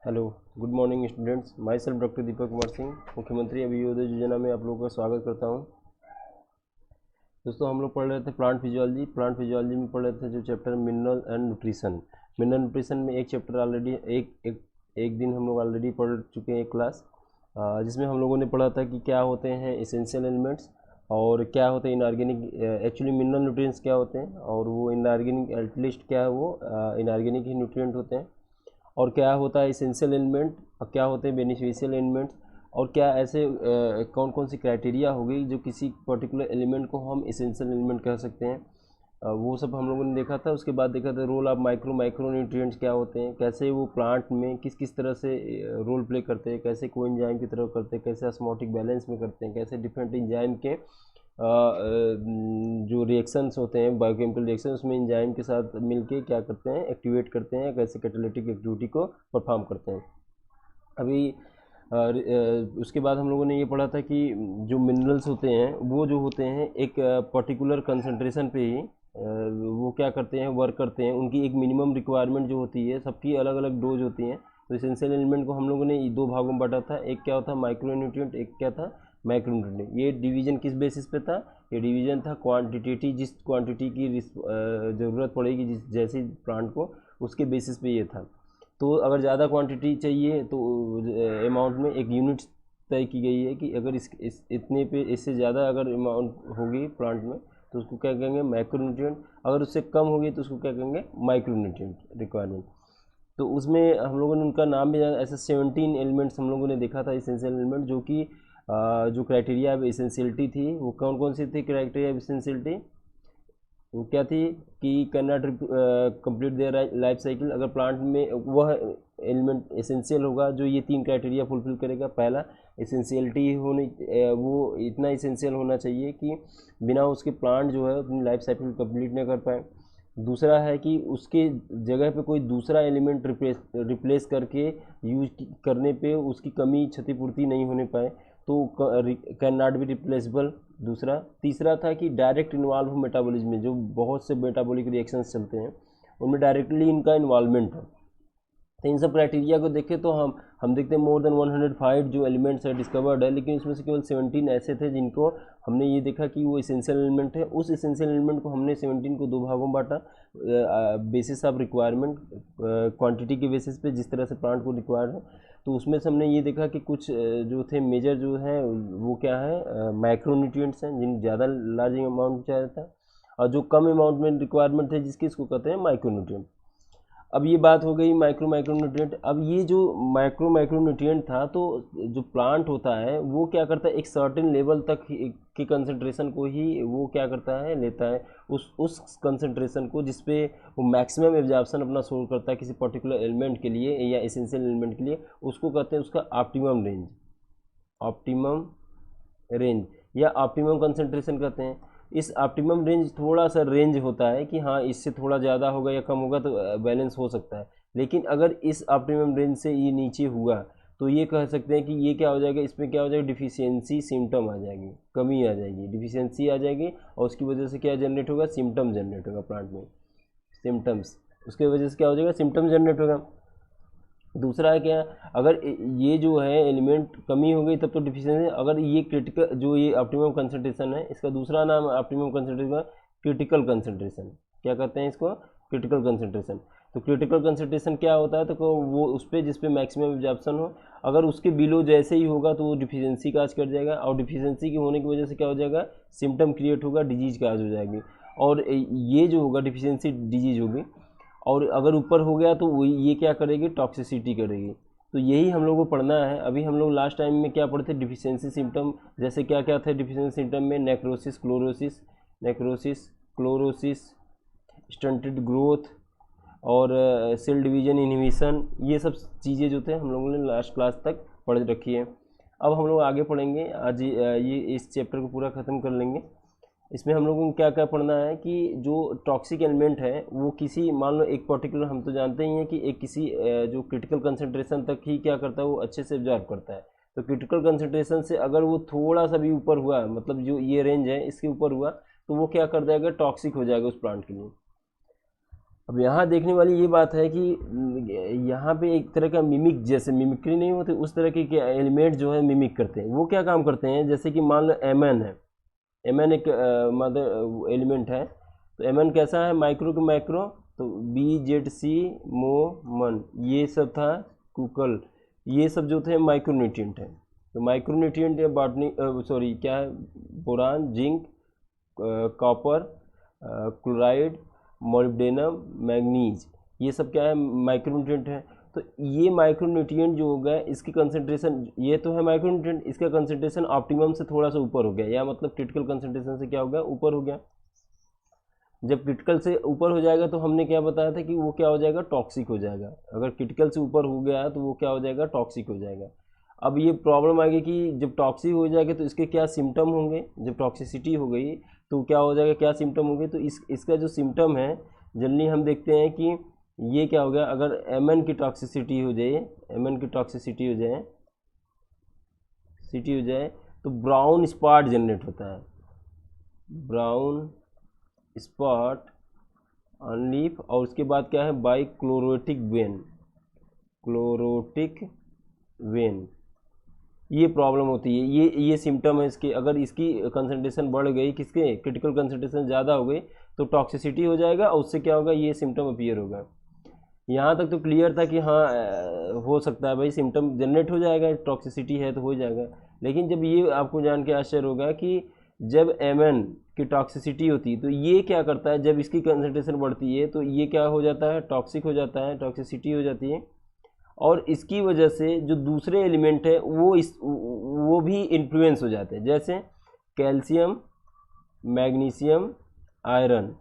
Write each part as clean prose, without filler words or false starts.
Hello, good morning students. Myself doctor Deepak Kumar Singh, मुख्यमंत्री अभियोदय योजना में आप लोगों का स्वागत करता हूं। दोस्तों, हम लोग पढ़ रहे थे प्लांट फिजियोलॉजी। प्लांट फिजियोलॉजी में पढ़ रहे थे जो chapter mineral and nutrition. Mineral nutrition में एक चैप्टर ऑलरेडी एक दिन हम लोग ऑलरेडी पढ़ चुके हैं, एक क्लास, जिसमें हम लोगों ने पढ़ा था कि क्या होते हैं एसेंशियल एलिमेंट्स और क्या होते हैं इनऑर्गेनिक, एक्चुअली मिनरल न्यूट्रिएंट्स क्या होते हैं और वो इनऑर्गेनिक एटलीस्ट क्या है, वो इनऑर्गेनिक ही न्यूट्रिएंट होते हैं, और क्या होता है इसेंशियल एलिमेंट और क्या होते हैं बेनिफिशियल एलिमेंट्स, और क्या ऐसे कौन कौन सी क्राइटेरिया हो गई जो किसी पर्टिकुलर एलिमेंट को हम इसेंशियल एलिमेंट कह सकते हैं। वो सब हम लोगों ने देखा था। उसके बाद देखा था रोल ऑफ माइक्रो न्यूट्रिएंट्स क्या होते हैं, कैसे वो प्लांट में किस किस तरह से रोल प्ले करते हैं, कैसे कोएंजाइम की तरह करते हैं, कैसे ऑस्मोटिक बैलेंस में करते हैं, कैसे डिफरेंट एंजाइम के जो रिएक्शंस होते हैं, बायोकेमिकल रिएक्शन, उसमें एंजाइम के साथ मिलके क्या करते हैं, एक्टिवेट करते हैं, कैसे कैटालिटिक एक्टिविटी को परफॉर्म करते हैं। अभी उसके बाद हम लोगों ने ये पढ़ा था कि जो मिनरल्स होते हैं वो जो होते हैं एक पर्टिकुलर कंसंट्रेशन पे ही वो क्या करते हैं, वर्क करते हैं। उनकी एक मिनिमम रिक्वायरमेंट जो होती है, सबकी अलग अलग डोज होती हैं। तो इसेंशियल एलिमेंट को हम लोगों ने दो भागों में बांटा था, एक क्या होता माइक्रो न्यूट्रिएंट, एक क्या था मैक्रो न्यूट्रिएंट। ये डिवीजन किस बेसिस पे था? ये डिवीजन था क्वांटिटेटिव, जिस क्वांटिटी की ज़रूरत पड़ेगी जिस जैसी प्लांट को, उसके बेसिस पे ये था। तो अगर ज़्यादा क्वांटिटी चाहिए तो अमाउंट में एक यूनिट तय की गई है कि अगर इस इतने पे इससे ज़्यादा अगर अमाउंट होगी प्लांट में तो उसको क्या कहेंगे, मैक्रोन्यूट्रिएंट। अगर उससे कम होगी तो उसको क्या कहेंगे, माइक्रोन्यूट्रिएंट रिक्वायरमेंट। तो उसमें हम लोगों ने उनका नाम भी जाना। ऐसे 17 एलिमेंट्स हम लोगों ने देखा था इसेंशियल एलिमेंट, जो कि जो क्राइटेरिया ऑफ एसेंशियलिटी थी वो कौन कौन सी थी क्राइटेरिया ऑफ एसेंशियलिटी? वो क्या थी कि can not complete their life cycle. अगर प्लांट में वह एलिमेंट एसेंशियल होगा जो ये तीन क्राइटेरिया फुलफिल करेगा। पहला, एसेंशियलिटी होनी, वो इतना एसेंशियल होना चाहिए कि बिना उसके प्लांट जो है अपनी लाइफ साइकिल कंप्लीट नहीं कर पाए। दूसरा है कि उसके जगह पे कोई दूसरा एलिमेंट रिप्लेस करके यूज करने पे उसकी कमी क्षतिपूर्ति नहीं होने पाए, तो कैन नॉट बी रिप्लेसेबल। दूसरा, तीसरा था कि डायरेक्ट इन्वॉल्व हो मेटाबॉलिज्म में। जो बहुत से मेटाबॉलिक रिएक्शंस चलते हैं उनमें डायरेक्टली इनका इन्वॉल्वमेंट है। तो इन सब क्राइटेरिया को देखें तो हम देखते हैं मोर देन 105 जो एलिमेंट्स है डिस्कवर्ड है, लेकिन उसमें से केवल 17 ऐसे थे जिनको हमने ये देखा कि वो इसेंशियल एलिमेंट है। उस इसेंशियल एलिमेंट को हमने 17 को दो भागों में बांटा, बेसिस ऑफ रिक्वायरमेंट, क्वांटिटी के बेसिस पे जिस तरह से प्लांट को रिक्वायर है। तो उसमें से हमने ये देखा कि कुछ जो थे मेजर जो है वो क्या है, माइक्रोन्यूट्रिएंट्स हैं जिन ज़्यादा लार्ज अमाउंट चाहिए था, और जो कम अमाउंट में रिक्वायरमेंट थे जिसकी इसको कहते हैं माइक्रोन्यूट्रिएंट। अब ये बात हो गई माइक्रो न्यूट्रिएंट। अब ये जो माइक्रो न्यूट्रिएंट था, तो जो प्लांट होता है वो क्या करता है, एक सर्टेन लेवल तक के कंसंट्रेशन को ही वो क्या करता है, लेता है। उस कंसंट्रेशन को जिस पे वो मैक्सिमम एब्जॉर्प्शन अपना शो करता है किसी पर्टिकुलर एलिमेंट के लिए या एसेंशियल एलिमेंट के लिए, उसको कहते हैं उसका ऑप्टिमम रेंज। ऑप्टिमम रेंज या ऑप्टिमम कंसंट्रेशन कहते हैं। इस ऑप्टिमम रेंज थोड़ा सा रेंज होता है कि हाँ इससे थोड़ा ज़्यादा होगा या कम होगा तो बैलेंस हो सकता है। लेकिन अगर इस ऑप्टिमम रेंज से ये नीचे हुआ तो ये कह सकते हैं कि ये क्या हो जाएगा, इसमें क्या हो जाएगा, डिफिशियंसी सिम्टम आ जाएगी, कमी आ जाएगी, डिफिशियंसी आ जाएगी, और उसकी वजह से क्या जनरेट होगा, सिम्टम जनरेट होगा प्लांट में, सिम्टम्स। उसके वजह से क्या हो जाएगा, सिम्टम जनरेट होगा। दूसरा है क्या, अगर ये जो है एलिमेंट कमी हो गई तब तो डिफिशियंसी। अगर ये क्रिटिकल, जो ये ऑप्टिमम कंसंट्रेशन है, इसका दूसरा नाम ऑप्टिमम कंसंट्रेशन क्रिटिकल कंसंट्रेशन। क्या कहते हैं इसको, क्रिटिकल कंसंट्रेशन। तो क्रिटिकल कंसंट्रेशन क्या होता है, तो वो उस पर जिस पे मैक्सिमम एब्जॉर्प्शन हो, अगर उसके बिलो जैसे ही होगा तो वो डिफिशियंसी काज कर जाएगा, और डिफिशियंसी के होने की वजह से क्या हो जाएगा, सिम्टम क्रिएट होगा, डिजीज काज हो जाएगी। और ये जो होगा डिफिशियंसी डिजीज होगी। और अगर ऊपर हो गया तो वो ये क्या करेगी, टॉक्सिसिटी करेगी। तो यही हम लोग को पढ़ना है। अभी हम लोग लास्ट टाइम में क्या पढ़े थे, डिफिशियंसी सिम्टम। जैसे क्या क्या थे डिफिशियंसी सिम्टम में, नेक्रोसिस, स्टंटेड ग्रोथ, और सेल डिवीजन इनहिबिशन। ये सब चीज़ें जो थे हम लोगों ने लास्ट क्लास तक पढ़ रखी है। अब हम लोग आगे पढ़ेंगे। आज ये इस चैप्टर को पूरा ख़त्म कर लेंगे। इसमें हम लोगों को क्या क्या पढ़ना है कि जो टॉक्सिक एलिमेंट है वो किसी, मान लो एक पर्टिकुलर, हम तो जानते ही हैं कि एक किसी जो क्रिटिकल कंसंट्रेशन तक ही क्या करता है, वो अच्छे से एब्जॉर्ब करता है। तो क्रिटिकल कंसंट्रेशन से अगर वो थोड़ा सा भी ऊपर हुआ, मतलब जो ये रेंज है इसके ऊपर हुआ, तो वो क्या कर जाएगा, टॉक्सिक हो जाएगा उस प्लांट के लिए। अब यहाँ देखने वाली ये बात है कि यहाँ पे एक तरह का मिमिक, जैसे मिमिक्री नहीं होती उस तरह के एलिमेंट जो है मिमिक करते हैं। वो क्या काम करते हैं, जैसे कि मान लो एमएन है, एमएन एक मदर एलिमेंट है, तो एमएन कैसा है, माइक्रो के माइक्रो, तो BZC मो मन ये सब था, कुकल ये सब जो थे माइक्रोन्यूट्रिएंट है। तो माइक्रोन्यूट्रिएंट या बॉटनी सॉरी क्या है, boron, zinc, copper, chloride, molybdenum, manganese, ये सब क्या है, माइक्रोन्यूट्रिएंट है। तो ये माइक्रोन्यूट्रिएंट जो हो गया इसकी कंसंट्रेशन, ये तो है माइक्रोन्यूट्रिएंट, इसका कंसंट्रेशन ऑप्टिमम से थोड़ा सा ऊपर हो गया, या मतलब क्रिटिकल कंसंट्रेशन से क्या हो गया, ऊपर हो गया। जब क्रिटिकल से ऊपर हो जाएगा तो हमने क्या बताया था कि वो क्या हो जाएगा, टॉक्सिक हो जाएगा। अगर क्रिटिकल से ऊपर हो गया तो वो क्या हो जाएगा, टॉक्सिक हो जाएगा। अब ये प्रॉब्लम आ गई कि जब टॉक्सिक हो जाएगा तो इसके क्या सिम्टम होंगे, जब टॉक्सिसिटी हो गई तो क्या हो जाएगा, क्या सिम्टम होंगे, तो इसका जो सिम्टम है जनरली हम देखते हैं कि ये क्या हो गया, अगर एमएन की टॉक्सिसिटी हो जाए, एमएन की टॉक्सिसिटी हो जाए, सिटी हो जाए, तो ब्राउन स्पॉट जनरेट होता है, ब्राउन स्पॉट ऑन लीफ। और उसके बाद क्या है, by chlorotic when, chlorotic when, ये प्रॉब्लम होती है, ये सिम्टम है इसके। अगर इसकी कंसंट्रेशन बढ़ गई, किसके क्रिटिकल कंसंट्रेशन ज़्यादा हो गई तो टॉक्सिसिटी हो जाएगा, और उससे क्या होगा, ये सिम्टम अपीयर होगा। यहाँ तक तो क्लियर था कि हाँ हो सकता है भाई सिम्टम जनरेट हो जाएगा, टॉक्सिसिटी है तो हो जाएगा। लेकिन जब ये आपको जान के आश्चर्य होगा कि जब एमएन की टॉक्सिसिटी होती है तो ये क्या करता है, जब इसकी कंसंट्रेशन बढ़ती है तो ये क्या हो जाता है, टॉक्सिक हो जाता है, टॉक्सिसिटी हो जाती है। और इसकी वजह से जो दूसरे एलिमेंट है वो भी इन्फ्लुएंस हो जाते हैं, जैसे कैल्शियम, मैग्नीशियम, आयरन,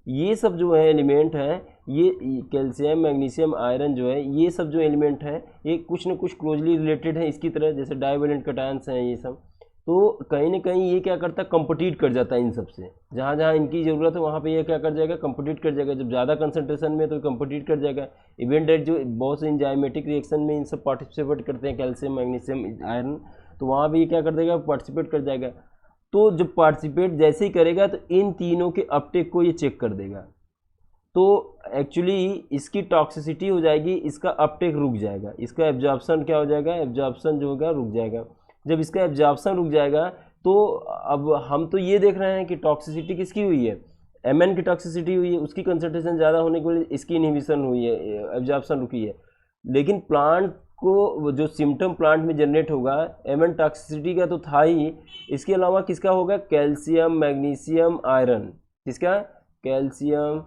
ये सब जो है एलिमेंट है, ये कैल्शियम, मैग्नीशियम, आयरन जो है, ये सब जो एलिमेंट है ये कुछ न कुछ क्लोजली रिलेटेड है इसकी तरह, जैसे डाइवेलेंट कटायंस हैं ये सब। तो कहीं ना कहीं ये क्या करता है, कंपटीट कर जाता है इन सब से, जहाँ जहाँ इनकी ज़रूरत है वहाँ पे ये क्या कर जाएगा, कंपटीट कर जाएगा। जब ज़्यादा कंसंट्रेशन में तो कंपटीट कर जाएगा। इवन डेट जो बहुत से इंजाइमेटिक रिएक्शन में इन सब पार्टिसिपेट करते हैं, कैल्शियम, मैग्नीशियम, आयरन, तो वहाँ भी ये क्या कर देगा, पार्टिसिपेट कर जाएगा। तो जब पार्टिसिपेट जैसे ही करेगा तो इन तीनों के अपटेक को ये चेक कर देगा, तो एक्चुअली इसकी टॉक्सिसिटी हो जाएगी, इसका अपटेक रुक जाएगा, इसका एब्जॉर्प्शन क्या हो जाएगा, एब्जॉर्प्शन जो होगा रुक जाएगा। जब इसका एब्जॉर्प्शन रुक जाएगा तो अब हम तो ये देख रहे हैं कि टॉक्सिसिटी किसकी हुई है, एमएन की टॉक्सिसिटी हुई है, उसकी कंसंट्रेशन ज़्यादा होने की वजह इसकी इनहिबिशन हुई है, एब्जॉर्प्शन रुकी है। लेकिन प्लांट को जो सिम्टम प्लांट में जनरेट होगा एमएन टॉक्सिसिटी का तो था ही, इसके अलावा किसका होगा, कैल्शियम, मैग्नीशियम, आयरन, किसका, कैल्शियम,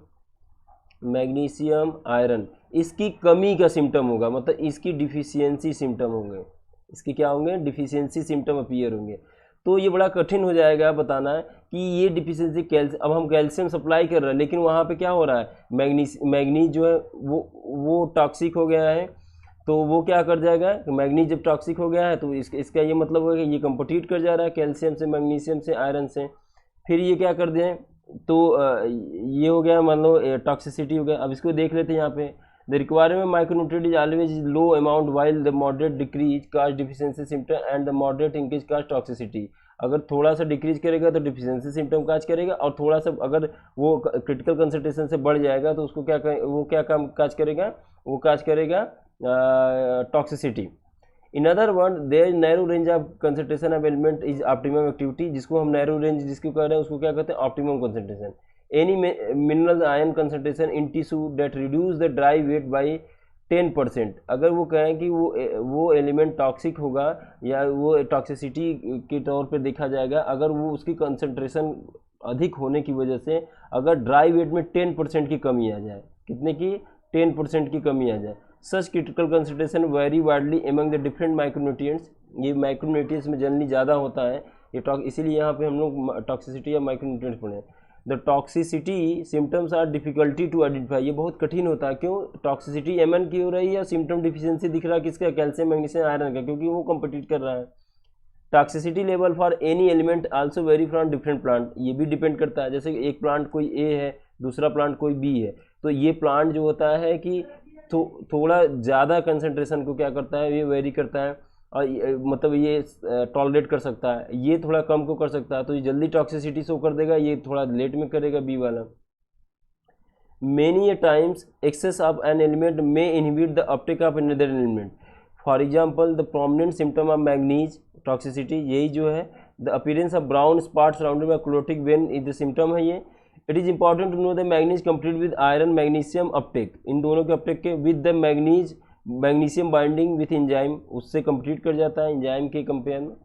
मैग्नीशियम, आयरन, इसकी कमी का सिम्टम होगा, मतलब इसकी डिफिशियंसी सिम्टम होंगे, इसके क्या होंगे, डिफिशियंसी सिम्टम अपीयर होंगे। तो ये बड़ा कठिन हो जाएगा बताना है कि ये डिफिशियंसी कैल्शियम, अब हम कैल्शियम सप्लाई कर रहे हैं लेकिन वहाँ पे क्या हो रहा है, मैग्नीज जो है वो टॉक्सिक हो गया है, तो वो क्या कर जाएगा, मैग्नीज जब टॉक्सिक हो गया है तो इसका ये मतलब होगा कि ये कंपटीट कर जा रहा है कैल्शियम से, मैग्नीशियम से, आयरन से, फिर ये क्या कर दें, तो ये हो गया मान लो टॉक्सिसिटी हो गया। अब इसको देख लेते हैं यहाँ पे, the requirement micronutrient is always low amount while the moderate decrease cause deficiency symptom and the moderate increase cause toxicity. अगर थोड़ा सा डिक्रीज करेगा तो डिफिशियंसी सिम्टम काज करेगा, और थोड़ा सा अगर वो क्रिटिकल कंसंट्रेशन से बढ़ जाएगा तो उसको क्या वो क्या काम काज करेगा, वो काज करेगा toxicity. In other word there narrow range of concentration of element is optimum activity, जिसको हम नैरो रेंज जिसको कह रहे हैं उसको क्या कहते हैं, optimum concentration. Any mineral ion concentration in tissue that reduce the dry weight by 10%, अगर वो कहें कि वो एलिमेंट टॉक्सिक होगा या वो टॉक्सिसिटी के तौर पे देखा जाएगा, अगर वो उसकी कंसंट्रेशन अधिक होने की वजह से अगर ड्राई वेट में 10% की कमी आ जाए, कितने की, 10% की कमी आ जाए, such critical concentration very widely among the different micronutrients, ये माइक्रोन्यूट्रिएंट्स में जनरली ज़्यादा होता है ये इसीलिए यहाँ पे हम लोग टॉक्सिसिटी या माइक्रोन्यूट्रिएंट्स पढ़े। The toxicity symptoms are difficulty to identify, ये बहुत कठिन होता है, क्यों, टॉक्सिसिटी एमएन की हो रही है, सिम्टम डिफिशियंसी दिख रहा है किसका, कैल्शियम, मैग्नीशियम, आयरन का, क्योंकि वो कंपीट कर रहा है। Toxicity level for any element also very from different plant, ये भी डिपेंड करता है, जैसे एक प्लांट कोई ए है दूसरा प्लांट कोई बी है, तो ये प्लांट जो होता है कि थोड़ा ज़्यादा कंसंट्रेशन को क्या करता है, ये वेरी करता है, और मतलब ये टॉलरेट कर सकता है, ये थोड़ा कम को कर सकता है, तो ये जल्दी टॉक्सिसिटी शो कर देगा, ये थोड़ा लेट में करेगा बी वाला। Many a times excess of an element may inhibit the uptake of another element. For example, the prominent symptom of manganese toxicity यही जो है, the appearance of brown spots surrounded by chlorotic vein is the symptom है ये. It is important to know the manganese complete with iron magnesium uptake. इन दोनों के uptake के with the magnesium binding with enzyme, उससे complete कर जाता है enzyme के compare में.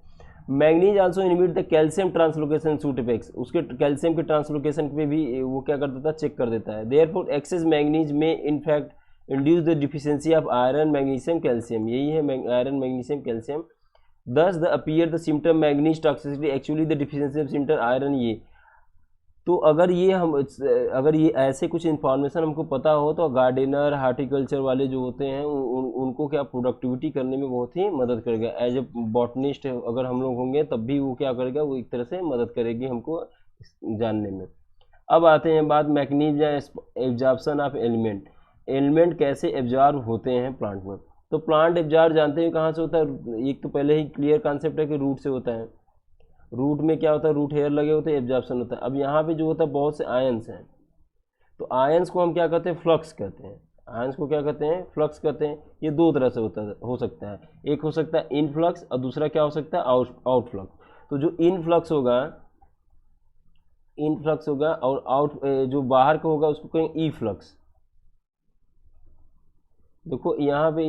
Manganese also inhibit the calcium translocation suit effects, उसके कैल्शियम के ट्रांसलोकेशन पे भी वो क्या कर देता है, चेक कर देता है. देयरफॉर एक्सेस मैग्नीज में in fact induce the deficiency of iron magnesium calcium, यही है आयरन मैग्नीशियम कैल्शियम. दस the appear the symptom manganese toxicity actually the deficiency of symptom iron. ये तो अगर ये ऐसे कुछ इन्फॉर्मेशन हमको पता हो तो गार्डनर हार्टिकल्चर वाले जो होते हैं उनको क्या प्रोडक्टिविटी करने में बहुत ही मदद करेगा. एज ए बॉटनिस्ट अगर हम लोग होंगे तब भी वो क्या करेगा, वो एक तरह से मदद करेगी हमको जानने में. अब आते हैं बात मैकेनिज्म या एब्जॉर्प्शन ऑफ एलिमेंट कैसे एब्जॉर्ब होते हैं प्लांट में. तो प्लांट एब्जॉर्ब जानते हैं कहाँ से होता है. एक तो पहले ही क्लियर कॉन्सेप्ट है कि रूट से होता है. रूट में क्या होता है, रूट हेयर लगे होते हैं, एब्जॉर्प्शन होता है. अब यहाँ पे जो होता है बहुत से आयंस हैं, तो आयंस को हम क्या कहते हैं, फ्लक्स कहते हैं. आयंस को क्या कहते हैं, फ्लक्स कहते हैं. ये दो तरह से हो सकता है. एक हो सकता है इनफ्लक्स और दूसरा क्या हो सकता है, आउटफ्लक्स. तो जो इनफ्लक्स होगा और आउट जो बाहर का होगा उसको कहेंगे ई फ्लक्स. देखो यहाँ पे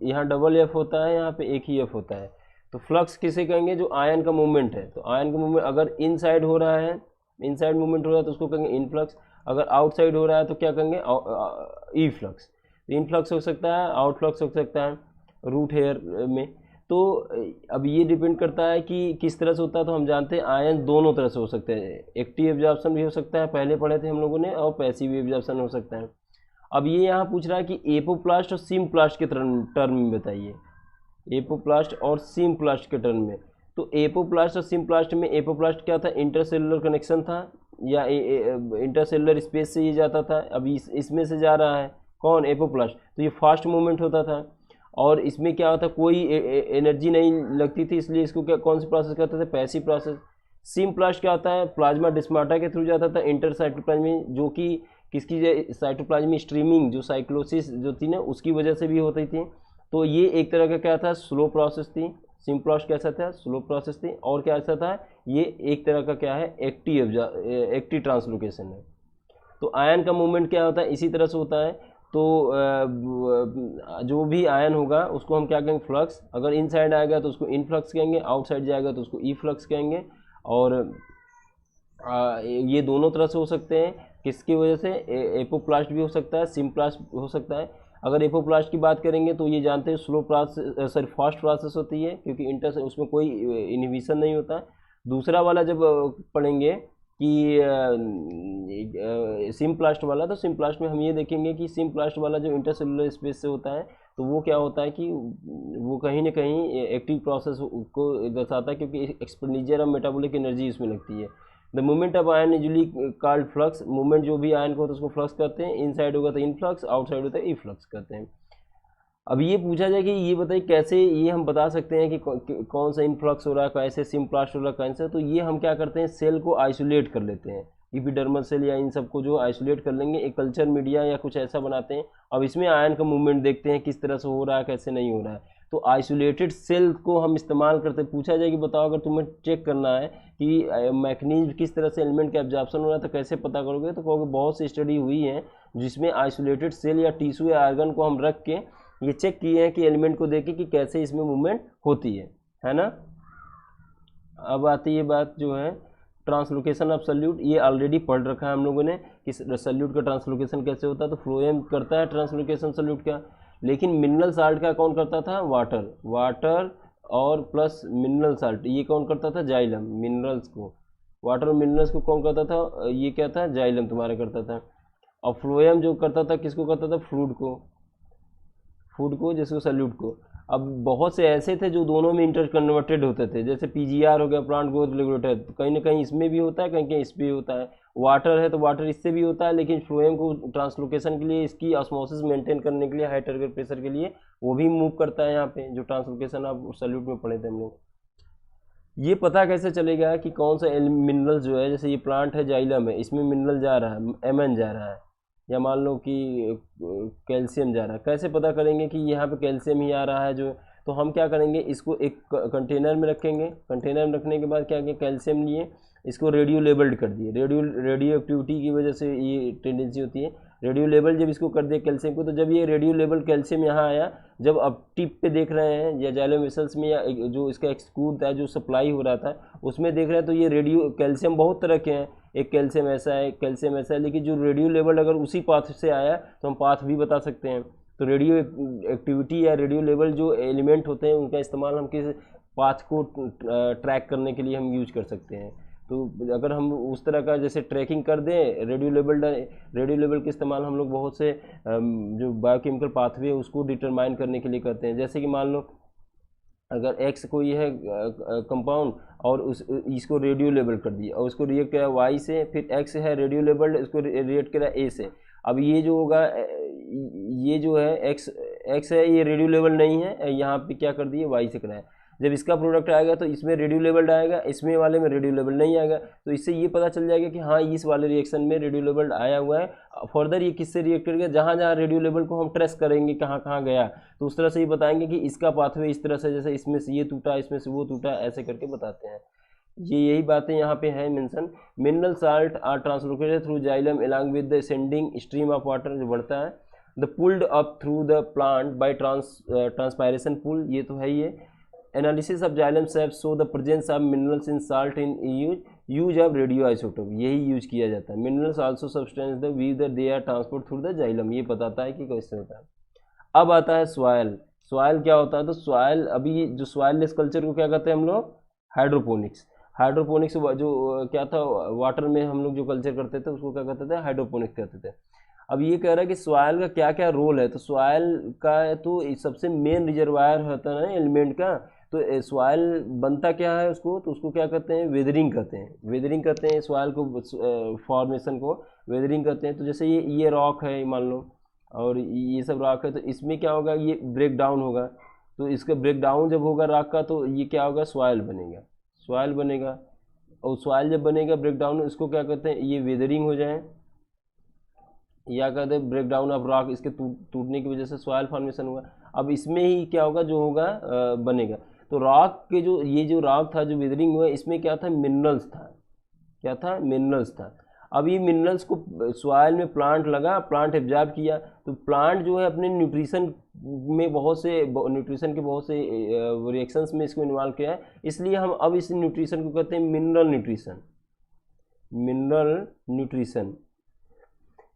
यहाँ डबल एफ होता है, यहाँ पे एक ही एफ होता है. तो फ्लक्स किसे कहेंगे, जो आयन का मूवमेंट है. तो आयन का मूवमेंट अगर इनसाइड हो रहा है, इनसाइड मूवमेंट हो रहा है तो उसको कहेंगे इनफ्लक्स. अगर आउटसाइड हो रहा है तो क्या कहेंगे, ई फ्लक्स. इनफ्लक्स हो सकता है, आउटफ्लक्स हो सकता है रूट हेयर में. तो अब ये डिपेंड करता है कि किस तरह से होता है. तो हम जानते हैं आयन दोनों तरह से हो सकते हैं. एक्टिव एब्जॉर्प्शन भी हो सकता है, पहले पढ़े थे हम लोगों ने, और पैसिव एब्जॉर्प्शन हो सकता है. अब ये यहाँ पूछ रहा है कि एपोप्लास्ट और सिम्प्लास्ट के टर्म में बताइए. एपोप्लास्ट और सिम्प्लास्ट के टर्म में. तो एपोप्लास्ट और सिम्प्लास्ट में एपोप्लास्ट क्या था, इंटरसेलुलर कनेक्शन था या इंटरसेलुलर स्पेस से ये जाता था. अभी इसमें से जा रहा है कौन, एपोप्लास्ट. तो ये फास्ट मूवमेंट होता था और इसमें क्या होता, कोई एनर्जी नहीं लगती थी, इसलिए इसको क्या कौन सी प्रोसेस करते थे, पैसिव प्रोसेस. सिम्प्लास्ट क्या होता है, प्लाज्मा डिस्माटा के थ्रू जाता था इंटरसाइटोप्लाज्मी, जो कि किसकी साइटोप्लाज्मी स्ट्रीमिंग जो साइक्लोसिस जो थी ना उसकी वजह से भी होती थी. तो ये एक तरह का क्या था, स्लो प्रोसेस थी. सिम्प्लास्ट कैसा था, स्लो प्रोसेस थी. और क्या ऐसा था, ये एक तरह का क्या है, एक्टिव ट्रांसलोकेशन है. तो आयन का मूवमेंट क्या होता है, इसी तरह से होता है. तो जो भी आयन होगा उसको हम क्या कहेंगे, फ्लक्स. अगर इनसाइड आएगा तो उसको इनफ्लक्स कहेंगे, आउटसाइड जाएगा तो उसको ई फ्लक्स कहेंगे. और ये दोनों तरह से हो सकते हैं. किसकी वजह से, एपोप्लास्ट भी हो सकता है, सिम्प्लास्ट हो सकता है. अगर एपोप्लास्ट की बात करेंगे तो ये जानते हैं स्लो प्रोसेस, फास्ट प्रोसेस होती है, क्योंकि उसमें कोई इनहिबिशन नहीं होता है. दूसरा वाला जब पढ़ेंगे कि सिम्प्लास्ट वाला, तो सिम्प्लास्ट में हम ये देखेंगे कि सिम्प्लास्ट वाला जो इंटरसेलुलर स्पेस से होता है, तो वो क्या होता है कि वो कहीं ना कहीं एक्टिव प्रोसेस को दर्शाता है, क्योंकि एक्सपेंडिचर ऑफ मेटाबॉलिक एनर्जी उसमें लगती है. The movement of ion usually called flux. Movement जो भी आयन को होता है उसको फ्लक्स करते हैं. इनसाइड होगा तो इनफ्लक्स, आउटसाइड होता है ई फ्लक्स करते हैं. अब ये पूछा जाए कि ये बताइए कैसे ये हम बता सकते हैं कि कौन सा इनफ्लक्स हो रहा है, कैसे सिम्प्लास्ट हो रहा है, कैसे. तो ये हम क्या करते हैं, सेल को आइसोलेट कर लेते हैं. इपिडर्मल सेल या इन सबको जो आइसोलेट कर लेंगे, एक कल्चर मीडिया या कुछ ऐसा बनाते हैं. अब इसमें आयन का मूवमेंट देखते हैं किस तरह से हो रहा है, कैसे नहीं हो रहा है. तो आइसोलेटेड सेल को हम इस्तेमाल करते हैं. पूछा जाए कि बताओ अगर तुम्हें चेक करना है कि मैकेनिज्म किस तरह से एलिमेंट का एब्जॉर्प्शन हो रहा है तो कैसे पता करोगे. तो कहोगे बहुत सी स्टडी हुई है जिसमें आइसोलेटेड सेल या टिश्यू या आर्गन को हम रख के ये चेक किए हैं कि एलिमेंट को देखे कि कैसे इसमें मूवमेंट होती है ना. अब आती है बात जो है ट्रांसलोकेशन ऑफ सल्यूट. ये ऑलरेडी पढ़ रखा है हम लोगों ने कि सल्यूट का ट्रांसलोकेशन कैसे होता है. तो फ्लोएम करता है ट्रांसलोकेशन सल्यूट का, लेकिन मिनरल साल्ट का कौन करता था, वाटर और प्लस मिनरल साल्ट, ये कौन करता था, जाइलम. मिनरल्स को, वाटर और मिनरल्स को कौन करता था, ये क्या था, जाइलम तुम्हारा करता था. और फ्लोएम जो करता था किसको करता था, फूड को जिसको सल्यूट को. अब बहुत से ऐसे थे जो दोनों में इंटर कन्वर्टेड होते थे, जैसे पीजीआर हो गया, प्लांट ग्रोथ रेगुलेटर. तो कहीं ना कहीं इसमें भी होता है, कहीं कहीं इस भी होता है. वाटर है तो वाटर इससे भी होता है, लेकिन फ्लोएम को ट्रांसलोकेशन के लिए, इसकी ऑस्मोसिस मेंटेन करने के लिए, हाई टारगेट प्रेशर के लिए वो भी मूव करता है यहाँ पे, जो ट्रांसलोकेशन आप सल्यूट में पढ़े थे हम लोग. ये पता कैसे चलेगा कि कौन सा मिनरल जो है, जैसे ये प्लांट है जाइलम है, इसमें मिनरल जा रहा है, एमएन जा रहा है, या मान लो कि कैल्शियम जा रहा है, कैसे पता करेंगे कि यहाँ पे कैल्शियम ही आ रहा है जो, तो हम क्या करेंगे, इसको एक कंटेनर में रखेंगे, कंटेनर में रखने के बाद क्या किया, कैल्शियम लिए, इसको रेडियो लेबल्ड कर दिए, रेडियो एक्टिविटी की वजह से ये टेंडेंसी होती है, रेडियो लेबल जब इसको कर दिया कैल्शियम को, तो जब ये रेडियो लेबल कैल्शियम यहाँ आया, जब अब टिप पे देख रहे हैं या जाइलम वेसल्स में, या जो इसका एक्सक्रूड था जो सप्लाई हो रहा था उसमें देख रहे हैं, तो ये रेडियो कैल्शियम बहुत तरह के हैं, एक कैल्शियम ऐसा है, एक कैल्शियम ऐसा है, लेकिन जो रेडियो लेवल अगर उसी पाथ से आया तो हम पाथ भी बता सकते हैं। तो रेडियो एक्टिविटी या रेडियो लेवल जो एलिमेंट होते हैं उनका इस्तेमाल हम किस पाथ को ट्रैक करने के लिए हम यूज कर सकते हैं। तो अगर हम उस तरह का जैसे ट्रैकिंग कर दें, रेडियो लेवल के इस्तेमाल हम लोग बहुत से जो बायोकेमिकल पाथवे उसको डिटरमाइन करने के लिए करते हैं। जैसे कि मान लो अगर एक्स कोई है कंपाउंड और इसको रेडियो लेबल कर दिया और उसको रिएक्ट करा वाई से, फिर एक्स है रेडियो लेबल्ड, इसको रिएक्ट करा ए से। अब ये जो होगा, ये जो है एक्स है, ये रेडियो लेबल नहीं है, यहाँ पे क्या कर दिए, वाई से कराया। जब इसका प्रोडक्ट आएगा तो इसमें रेडियो लेबल्ड आएगा, इसमें वाले में रेडियो लेबल नहीं आएगा, तो इससे ये पता चल जाएगा कि हाँ इस वाले रिएक्शन में रेडियो लेबल्ड आया हुआ है। फर्दर ये किससे रिएक्ट करेगा, जहाँ जहाँ रेडियो लेबल को हम ट्रेस करेंगे कहाँ कहाँ गया, तो उस तरह से ये बताएंगे कि इसका पाथवे इस तरह से, जैसे इसमें से ये टूटा, इसमें से वो टूटा, ऐसे करके बताते हैं। ये यही बातें यहाँ पे है mention. Mineral salt are translocated through xylem along with the ascending stream of water, जो बढ़ता है, the pulled up through the plant by transpiration pull, ये तो है ही है। Analysis of xylem saps show the presence of minerals in salt in use of radio isotope, यही use किया जाता है। Minerals also substance the we that they are transport through the xylem, ये बताता है कि कैसे होता है। अब आता है सॉयल। सॉयल क्या होता है, तो सॉयल, अभी जो सॉइललेस कल्चर को क्या कहते हैं हम लोग, हाइड्रोपोनिक्स। हाइड्रोपोनिक्स जो क्या था, वाटर में हम लोग जो कल्चर करते थे उसको क्या कहते थे, हाइड्रोपोनिक्स कहते थे। अब ये कह रहा है कि सॉयल का क्या क्या रोल है, तो सॉयल का तो सबसे मेन रिजर्वायर होता है ना एलिमेंट का, तो सॉयल बनता क्या है उसको, तो उसको क्या कहते हैं, वेदरिंग कहते हैं। वेदरिंग कहते हैं सॉयल को, फॉर्मेशन को वेदरिंग कहते हैं। तो जैसे ये रॉक है मान लो, और ये सब रॉक है, तो इसमें क्या होगा, ये ब्रेक डाउन होगा, तो इसका ब्रेक डाउन जब होगा रॉक का, तो ये क्या होगा, सॉयल बनेगा, सॉयल बनेगा। और सॉयल जब बनेगा ब्रेक डाउन, इसको क्या कहते हैं, ये वेदरिंग हो जाए, या कहते हैं ब्रेक डाउन ऑफ रॉक, इसके टूटने की वजह से सॉयल फॉर्मेशन हुआ। अब इसमें ही क्या होगा, जो होगा बनेगा। तो रॉक के जो ये जो रॉक था जो विदरिंग हुआ, इसमें क्या था, मिनरल्स था, क्या था, मिनरल्स था। अब ये मिनरल्स को सॉइल में प्लांट लगा, प्लांट एब्जॉर्ब किया, तो प्लांट जो है अपने न्यूट्रिशन में बहुत से न्यूट्रिशन के बहुत से रिएक्शंस में इसको इन्वॉल्व किया है, इसलिए हम अब इस न्यूट्रिशन को कहते हैं मिनरल न्यूट्रिशन। मिनरल न्यूट्रिशन,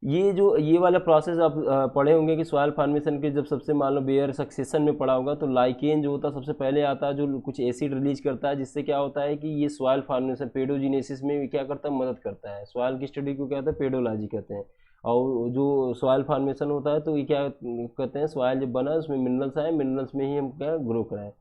ये वाला प्रोसेस आप पढ़े होंगे कि सॉइल फॉर्मेशन के जब सबसे मान लो बेयर सक्सेशन में पड़ा होगा, तो लाइकेन जो होता है सबसे पहले आता है, जो कुछ एसिड रिलीज करता है, जिससे क्या होता है कि ये सॉइल फॉर्मेशन पेडोजिनेसिस में क्या करता है, मदद करता है। सॉइल की स्टडी को क्या कहते हैं, पेडोलॉजी कहते हैं। और जो सॉइल फॉर्मेशन होता है, तो ये क्या कहते हैं, सॉइल जब बना उसमें मिनरल्स आए, मिनरल्स में ही हम क्या ग्रो कराएं।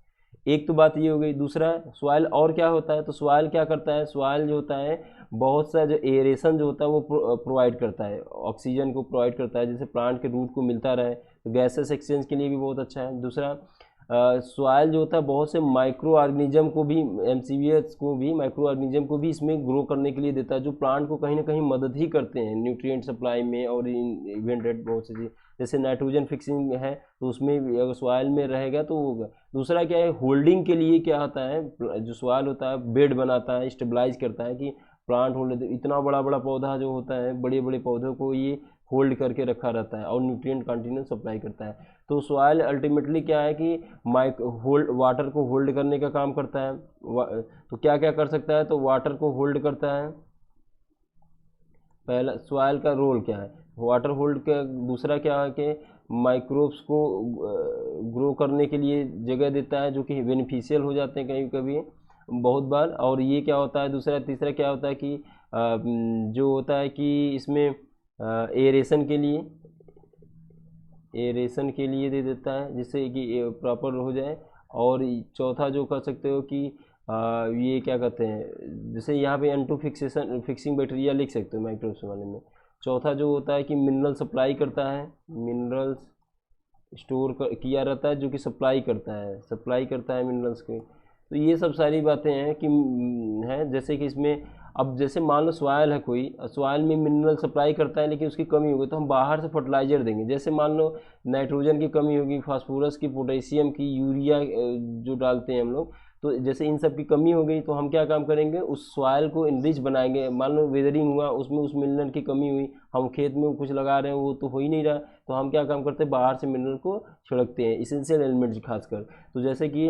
एक तो बात ये हो गई। दूसरा सॉइल और क्या होता है, तो सॉइल क्या करता है, सॉइल जो होता है बहुत सा जो एरेशन जो होता है वो प्रोवाइड करता है, ऑक्सीजन को प्रोवाइड करता है, जैसे प्लांट के रूट को मिलता रहे, तो गैसेस एक्सचेंज के लिए भी बहुत अच्छा है। दूसरा सॉइल जो होता है बहुत से माइक्रो ऑर्गेनिज्म को भी, एमसीवीएस को भी, माइक्रो ऑर्गेनिज्म को भी इसमें ग्रो करने के लिए देता है, जो प्लांट को कहीं ना कहीं मदद ही करते हैं न्यूट्रिएंट सप्लाई में और इवेंट रेट बहुत सी चीज़। जैसे नाइट्रोजन फिक्सिंग है तो उसमें भी अगर सॉइल में रहेगा तो होगा। दूसरा क्या है, होल्डिंग के लिए क्या होता है, जो सॉइल होता है बेड बनाता है, स्टेबलाइज करता है कि प्लांट होल्ड, इतना बड़ा बड़ा पौधा जो होता है, बड़े बड़े पौधों को ये होल्ड करके रखा रहता है और न्यूट्रिएंट कंटिन्यूस सप्लाई करता है। तो सॉइल अल्टीमेटली क्या है कि वाटर को होल्ड करने का काम करता है। तो क्या क्या कर सकता है, तो वाटर को होल्ड करता है, पहला सॉइल का रोल क्या है, वाटर होल्ड का। दूसरा क्या है कि माइक्रोब्स को ग्रो करने के लिए जगह देता है, जो कि बेनिफिशियल हो जाते हैं कभी कभी बहुत बार। और ये क्या होता है, दूसरा तीसरा क्या होता है कि जो होता है कि इसमें एरेशन के लिए दे देता है, जिससे कि प्रॉपर हो जाए। और चौथा जो कर सकते हो कि ये क्या कहते हैं, जैसे यहाँ पे N2 फिक्सिंग बैक्टीरिया लिख सकते हो माइक्रोब्स वाले में। चौथा जो होता है कि मिनरल सप्लाई करता है, मिनरल्स स्टोर किया रहता है, जो कि सप्लाई करता है मिनरल्स के। तो ये सब सारी बातें हैं कि हैं, जैसे कि इसमें अब जैसे मान लो सॉइल है, कोई सॉइल में मिनरल सप्लाई करता है लेकिन उसकी कमी हो गई, तो हम बाहर से फर्टिलाइजर देंगे। जैसे मान लो नाइट्रोजन की कमी होगी, फास्फोरस की, पोटेशियम की, यूरिया जो डालते हैं हम लोग, तो जैसे इन सब की कमी हो गई तो हम क्या काम करेंगे, उस सॉइल को इनरिच बनाएंगे। मान लो वेदरिंग हुआ, उसमें उस मिनरल की कमी हुई, हम खेत में कुछ लगा रहे हैं वो तो हो ही नहीं रहा, तो हम क्या काम करते हैं, बाहर से मिनरल को छिड़कते हैं, इसेंशियल एलिमेंट्स खासकर। तो जैसे कि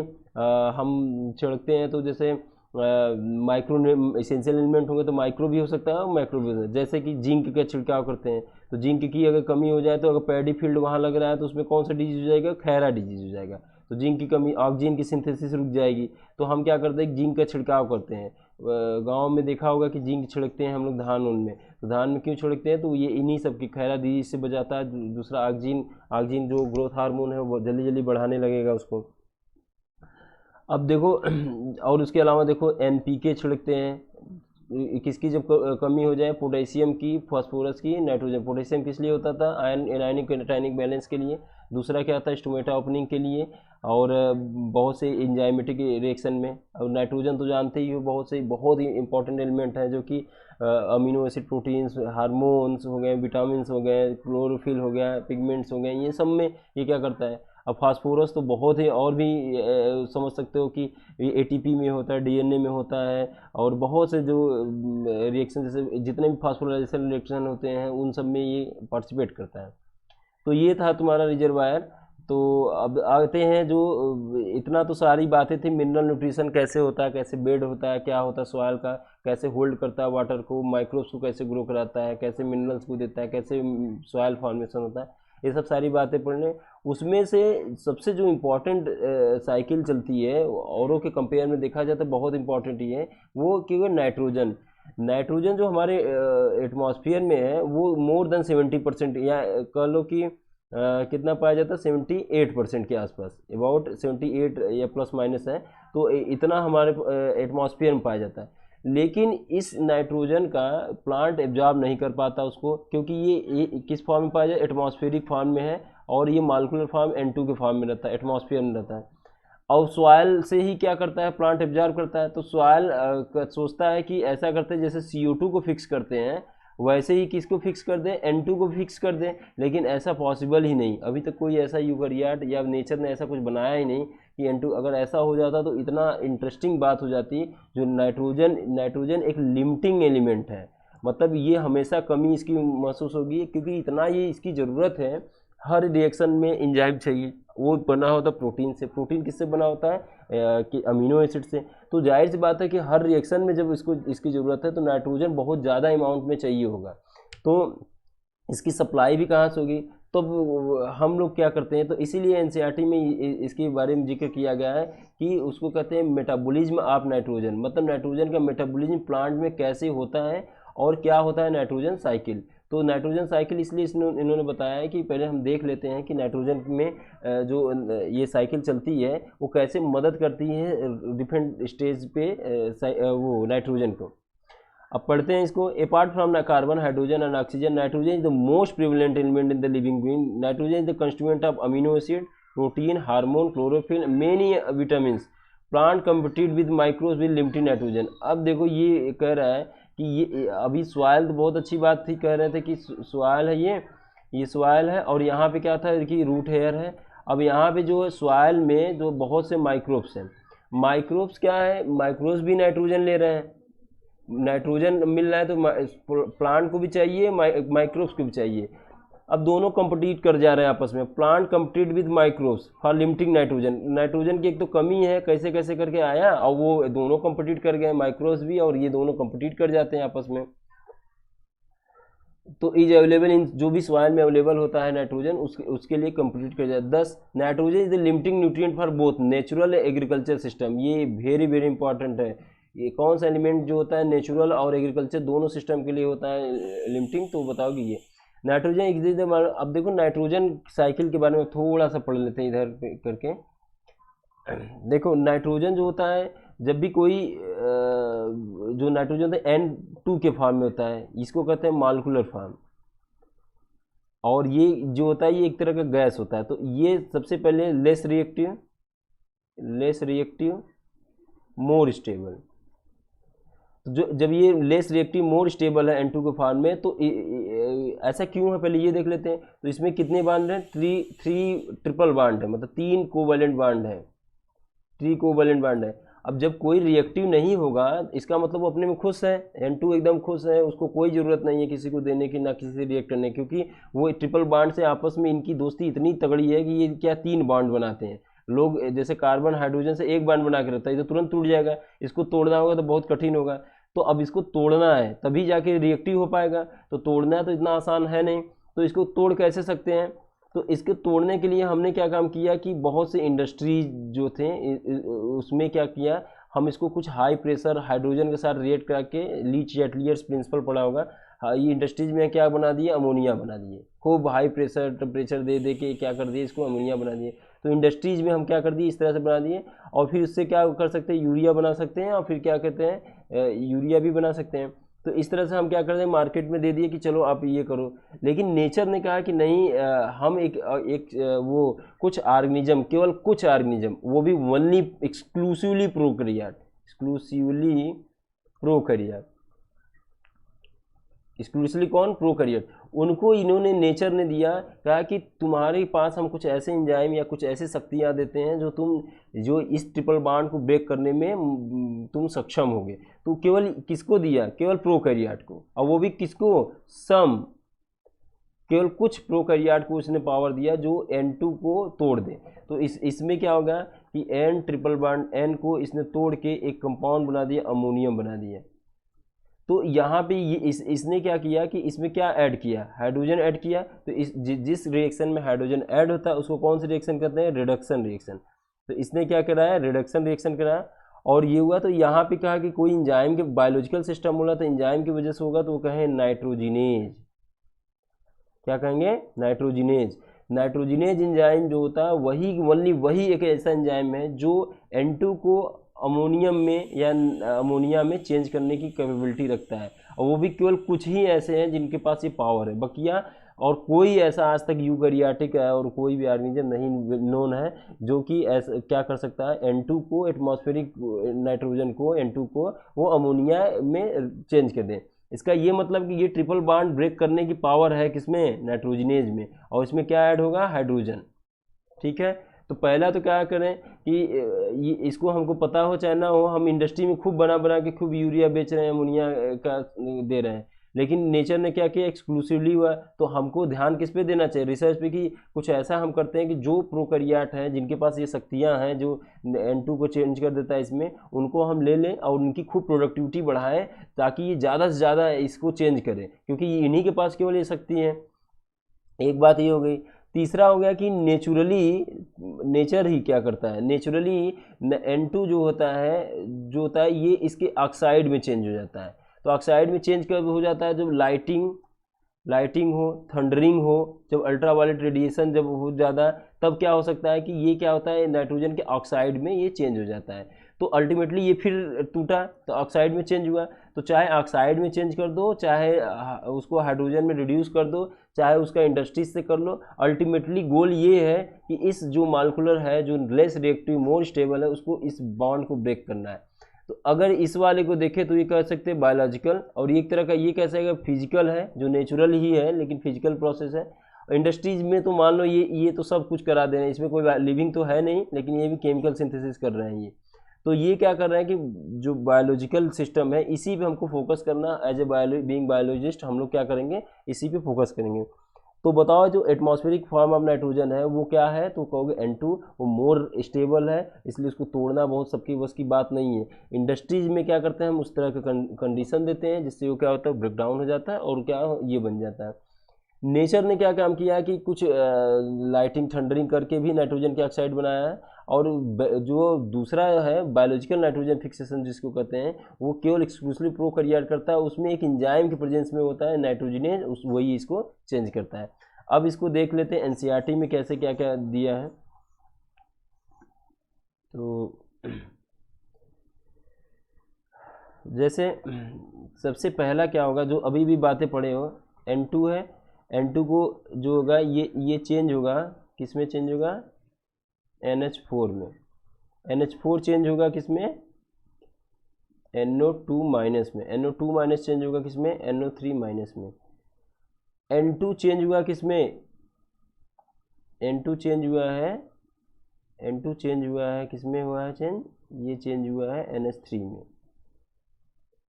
हम छिड़कते हैं, तो जैसे माइक्रो इसेंशियल एलिमेंट होंगे तो माइक्रो भी हो सकता है और मैक्रो भी हो सकता है। जैसे कि जिंक का छिड़काव करते हैं, तो जिंक की अगर कमी हो जाए, तो अगर पैडी फील्ड वहाँ लग रहा है तो उसमें कौन सा डिजीज हो जाएगा, खैरा डिजीज हो जाएगा। तो जिंक की कमी, ऑक्सीजन की सिंथेसिस रुक जाएगी, तो हम क्या करते हैं, जिंक का छिड़काव करते हैं। गांव में देखा होगा कि जिंक छिड़कते हैं हम लोग धान उन में, तो धान में क्यों छिड़कते हैं, तो ये इन्हीं सब की खैरा डिजीज से बचाता है। दूसरा ऑक्सीजन, ऑक्सीजन जो ग्रोथ हार्मोन है वो जल्दी जल्दी बढ़ाने लगेगा उसको। अब देखो और उसके अलावा देखो एनपीके छिड़कते हैं, किसकी जब कमी हो जाए, पोटेशियम की, फास्फोरस की, नाइट्रोजन। पोटेशियम किस लिए होता था, आयन एनायनिक कैटायनिक बैलेंस के लिए। दूसरा क्या था, स्टोमेटा ओपनिंग के लिए, और बहुत से एंजाइमेटिक रिएक्शन में। और नाइट्रोजन तो जानते ही हो, बहुत ही इंपॉर्टेंट एलिमेंट है, जो कि अमीनो एसिड, प्रोटीन्स, हार्मोन्स हो गए, विटामिन्स हो गए, क्लोरोफिल हो गया, पिगमेंट्स हो गए, ये सब में ये क्या करता है। अब फास्फोरस तो बहुत है, और भी समझ सकते हो कि ये एटीपी में होता है, डीएनए में होता है, और बहुत से जो रिएक्शन, जैसे जितने भी फास्फोराइलेशन रिएक्शन होते हैं उन सब में ये पार्टिसिपेट करता है। तो ये था तुम्हारा रिजर्वायर। तो अब आते हैं, जो इतना तो सारी बातें थी, मिनरल न्यूट्रिशन कैसे होता है, कैसे बेड होता है, क्या होता है सॉइल का, कैसे होल्ड करता है वाटर को, माइक्रोब्स को कैसे ग्रो कराता है, कैसे मिनरल्स को देता है, कैसे सॉइल फॉर्मेशन होता है, ये सब सारी बातें पढ़ने। उसमें से सबसे जो इम्पोर्टेंट साइकिल चलती है औरों के कंपेयर में देखा जाए तो बहुत इंपॉर्टेंट ही है, वो क्योंकि नाइट्रोजन। नाइट्रोजन जो हमारे एटमॉस्फेयर में है वो मोर देन 70%, या कह लो कि कितना पाया जाता है, 78% के आसपास, अबाउट 78 या प्लस माइनस है। तो इतना हमारे एटमॉस्फेयर में पाया जाता है। लेकिन इस नाइट्रोजन का प्लांट एब्जॉर्ब नहीं कर पाता उसको, क्योंकि ये किस फॉर्म में पाया जाए, एटमॉस्फेरिक फॉर्म में है, और ये मालिकुलर फॉर्म N2 के फॉर्म में रहता है, एटमॉस्फेयर में रहता है। और सॉइल से ही क्या करता है, प्लांट एब्जॉर्ब करता है। तो सॉइल सोचता है कि ऐसा करते हैं, जैसे CO2 को फिक्स करते हैं, वैसे ही किसको फिक्स कर दें, N2 को फिक्स कर दें। लेकिन ऐसा पॉसिबल ही नहीं, अभी तक कोई ऐसा यूकैरियोट या नेचर ने ऐसा कुछ बनाया ही नहीं कि N2, अगर ऐसा हो जाता तो इतना इंटरेस्टिंग बात हो जाती। जो नाइट्रोजन एक लिमिटिंग एलिमेंट है, मतलब ये हमेशा कमी इसकी महसूस होगी, क्योंकि इतना ये इसकी ज़रूरत है। हर रिएक्शन में एंजाइम चाहिए, वो बना होता है प्रोटीन से। प्रोटीन किससे बना होता है, कि अमीनो एसिड से। तो जाहिर सी बात है कि हर रिएक्शन में जब इसकी ज़रूरत है, तो नाइट्रोजन बहुत ज़्यादा अमाउंट में चाहिए होगा। तो इसकी सप्लाई भी कहाँ से होगी, तो हम लोग क्या करते हैं, तो इसीलिए एनसीईआरटी में इसके बारे में जिक्र किया गया है कि उसको कहते हैं मेटाबॉलिज्म ऑफ नाइट्रोजन। मतलब नाइट्रोजन का मेटाबॉलिज्म प्लांट में कैसे होता है, और क्या होता है नाइट्रोजन साइकिल। तो नाइट्रोजन साइकिल इसलिए इन्होंने बताया है कि पहले हम देख लेते हैं कि नाइट्रोजन में जो ये साइकिल चलती है वो कैसे मदद करती है डिफरेंट स्टेज पे वो नाइट्रोजन को। अब पढ़ते हैं इसको। Apart from carbon, hydrogen and oxygen, nitrogen is the most prevalent element in the living being. Nitrogen is the constituent of amino acid, protein, hormone, chlorophyll, many vitamin. Plant compete with microbes with limited nitrogen. अब देखो ये कह रहा है कि ये अभी soil तो बहुत अच्छी बात थी, कह रहे थे कि सॉइल है, ये सॉइल है, और यहाँ पे क्या था कि रूट हेयर है। अब यहाँ पे जो है सॉइल में जो बहुत से माइक्रोब्स हैं, माइक्रोब्स क्या है, माइक्रोब्स भी नाइट्रोजन ले रहे हैं। नाइट्रोजन मिल रहा है तो प्लांट को भी चाहिए, माइक्रोब्स को भी चाहिए। अब दोनों कम्पीट कर जा रहे हैं आपस में। Plant compete with microbes for limiting nitrogen. Nitrogen की एक तो कमी है, कैसे कैसे करके आया, और वो दोनों कम्पीट कर गए, माइक्रोब्स भी और ये दोनों कम्पीट कर जाते हैं आपस में। तो इज अवेलेबल इन, जो भी सॉइल में अवेलेबल होता है नाइट्रोजन, उसके लिए कम्पीट कर जाए। 10 nitrogen is the limiting nutrient for both natural agriculture system. ये वेरी वेरी इंपॉर्टेंट है। ये कौन सा एलिमेंट जो होता है नेचुरल और एग्रीकल्चर दोनों सिस्टम के लिए होता है लिमिटिंग, तो बताओगे ये नाइट्रोजन एग्जिस्ट। अब देखो नाइट्रोजन साइकिल के बारे में थोड़ा सा पढ़ लेते हैं इधर करके। देखो नाइट्रोजन जो होता है, जब भी कोई जो नाइट्रोजन होता है N2 के फॉर्म में होता है, इसको कहते हैं मालिकुलर फॉर्म। और ये जो होता है ये एक तरह का गैस होता है। तो ये सबसे पहले लेस रिएक्टिव, मोर स्टेबल। तो जो जब ये लेस रिएक्टिव मोर स्टेबल है N2 के फॉर्म में, तो ऐसा क्यों है पहले ये देख लेते हैं। तो इसमें कितने बांड हैं, थ्री ट्रिपल बांड है, मतलब 3 कोवैलेंट बांड है, 3 कोवैलेंट बांड है। अब जब कोई रिएक्टिव नहीं होगा, इसका मतलब वो अपने में खुश है, N2 एकदम खुश है, उसको कोई ज़रूरत नहीं है किसी को देने की, ना किसी से रिएक्ट करने की, क्योंकि वो ट्रिपल बांड से आपस में इनकी दोस्ती इतनी तगड़ी है कि ये क्या 3 बांड बनाते हैं। लोग जैसे कार्बन हाइड्रोजन से एक बांड बना के रखता है, ये तो तुरंत टूट जाएगा, इसको तोड़ना होगा तो बहुत कठिन होगा। तो अब इसको तोड़ना है तभी जाके रिएक्टिव हो पाएगा, तो तोड़ना है तो इतना आसान है नहीं, तो इसको तोड़ कैसे सकते हैं। तो इसके तोड़ने के लिए हमने क्या काम किया कि बहुत से इंडस्ट्रीज जो थे उसमें क्या किया, हम इसको कुछ हाई प्रेशर हाइड्रोजन के साथ रिएक्ट करके, लीच एटलियर्स प्रिंसिपल पढ़ा होगा, ये इंडस्ट्रीज में क्या बना दिए, अमोनिया बना दिए, खूब हाई प्रेशर टेम्परेचर दे दे के क्या कर दिए, इसको अमोनिया बना दिए। तो इंडस्ट्रीज में हम क्या कर दिए, इस तरह से बना दिए, और फिर उससे क्या कर सकते हैं, यूरिया बना सकते हैं, और फिर क्या कहते हैं, यूरिया भी बना सकते हैं। तो इस तरह से हम क्या करते हैं, मार्केट में दे दिए कि चलो आप ये करो। लेकिन नेचर ने कहा कि नहीं, हम वो कुछ ऑर्गेनिज्म, केवल कुछ ऑर्गेनिज्म, वो भी ओनली एक्सक्लूसिवली प्रोकैरियोट, एक्सक्लूसिवली कौन, प्रोकैरियोट, उनको इन्होंने नेचर ने दिया, कहा कि तुम्हारे पास हम कुछ ऐसे एंजाइम या कुछ ऐसी शक्तियाँ देते हैं जो इस ट्रिपल बॉन्ड को ब्रेक करने में तुम सक्षम होगे। तो केवल किसको दिया, केवल प्रोकैरियोट को, और वो भी किसको, केवल कुछ प्रोकैरियोट को उसने पावर दिया जो N2 को तोड़ दे। तो इसमें क्या होगा कि N ट्रिपल बॉन्ड N को इसने तोड़ के एक कंपाउंड बना दिया, अमोनियम बना दिया। तो यहाँ पे ये इसने क्या किया कि इसमें क्या ऐड किया, हाइड्रोजन ऐड किया। तो जिस रिएक्शन में हाइड्रोजन ऐड होता है उसको कौन सी रिएक्शन कहते हैं, रिडक्शन रिएक्शन। तो इसने क्या कराया, रिडक्शन रिएक्शन कराया, और ये हुआ। तो यहाँ पे कहा कि कोई इंजाइम के बायोलॉजिकल सिस्टम बोला तो इंजाइम की वजह से होगा, तो वो कहें नाइट्रोजिनेज, क्या कहेंगे, नाइट्रोजिनेज। नाइट्रोजिनेज एंजाइम जो होता है वही एक ऐसा एंजाइम है जो N2 को अमोनियम में या अमोनिया में चेंज करने की कैपेबिलिटी रखता है, और वो भी केवल कुछ ही ऐसे हैं जिनके पास ये पावर है, बकिया और कोई ऐसा आज तक यूकैरियोटिक है और कोई भी ऑर्गेनिज्म नहीं नोन है जो कि ऐसा क्या कर सकता है, N2 को, एटमॉस्फेरिक नाइट्रोजन को, N2 को वो अमोनिया में चेंज कर दें। इसका ये मतलब कि ये ट्रिपल बॉन्ड ब्रेक करने की पावर है किसमें, नाइट्रोजिनेज में, और इसमें क्या ऐड होगा, हाइड्रोजन। ठीक है, तो पहला तो क्या करें कि ये इसको हमको पता हो चाहे ना हो, हम इंडस्ट्री में खूब बना बना के खूब यूरिया बेच रहे हैं, अमोनिया का दे रहे हैं, लेकिन नेचर ने क्या किया, एक्सक्लूसिवली हुआ। तो हमको ध्यान किस पे देना चाहिए, रिसर्च पे, कि कुछ ऐसा हम करते हैं कि जो प्रोकैरियोट हैं जिनके पास ये शक्तियाँ हैं जो N2 को चेंज कर देता है इसमें, उनको हम ले लें और उनकी खूब प्रोडक्टिविटी बढ़ाएं, ताकि ये ज़्यादा से ज़्यादा इसको चेंज करें, क्योंकि इन्हीं के पास केवल ये शक्ति है। एक बात ये हो गई। तीसरा हो गया कि नेचर ही क्या करता है, नेचुरली N2 जो होता है ये इसके ऑक्साइड में चेंज हो जाता है। तो ऑक्साइड में चेंज कब हो जाता है, जब लाइटिंग हो, थंडरिंग हो, जब अल्ट्रावायलेट रेडिएशन जब हो ज़्यादा, तब क्या हो सकता है कि ये क्या होता है, नाइट्रोजन के ऑक्साइड में ये चेंज हो जाता है। तो अल्टीमेटली ये फिर टूटा तो ऑक्साइड में चेंज हुआ। तो चाहे ऑक्साइड में चेंज कर दो, चाहे उसको हाइड्रोजन में रिड्यूस कर दो, चाहे उसका इंडस्ट्रीज से कर लो, अल्टीमेटली गोल ये है कि इस जो मॉलिक्यूलर है, जो लेस रिएक्टिव मोर स्टेबल है, उसको इस बॉन्ड को ब्रेक करना है। तो अगर इस वाले को देखें तो ये कह सकते हैं बायोलॉजिकल, और एक तरह का ये कह सकते हैं फिजिकल है, जो नेचुरल ही है लेकिन फिजिकल प्रोसेस है। इंडस्ट्रीज में तो मान लो ये तो सब कुछ करा दे रहे हैं, इसमें कोई लिविंग तो है नहीं, लेकिन ये भी केमिकल सिंथेसिस कर रहे हैं ये। तो ये क्या कर रहे हैं कि जो बायोलॉजिकल सिस्टम है इसी पे हमको फोकस करना, एज ए बीइंग बायोलॉजिस्ट हम लोग क्या करेंगे, इसी पे फोकस करेंगे। तो बताओ जो एटमॉस्फेरिक फॉर्म ऑफ नाइट्रोजन है वो क्या है, तो कहोगे N2, वो मोर स्टेबल है, इसलिए उसको तोड़ना बहुत सबकी बस की बात नहीं है। इंडस्ट्रीज में क्या करते हैं, हम उस तरह का कंडीशन देते हैं जिससे वो क्या होता है, ब्रेक डाउन हो जाता है और क्या ये बन जाता है। नेचर ने क्या काम किया कि कुछ लाइटिंग थंडरिंग करके भी नाइट्रोजन के ऑक्साइड बनाया है, और जो दूसरा है बायोलॉजिकल नाइट्रोजन फिक्सेशन जिसको कहते हैं, वो केवल एक्सक्लूसिवली प्रोकैरियोट करता है, उसमें एक एंजाइम के प्रेजेंस में होता है नाइट्रोजनेज, वही इसको चेंज करता है। अब इसको देख लेते हैं NCERT में कैसे क्या क्या दिया है। तो जैसे सबसे पहला क्या होगा, जो अभी भी बातें पढ़े हो, N2 है, N2 को जो होगा ये चेंज होगा, किस में चेंज होगा, NH4 में। NH4 चेंज होगा किस में, NO2 माइनस में, NO2 माइनस चेंज होगा किस में, NO3 माइनस में। N2 चेंज हुआ किस में, N2 चेंज हुआ है, N2 चेंज हुआ है किस में हुआ है चेंज, ये चेंज हुआ है NH3 में,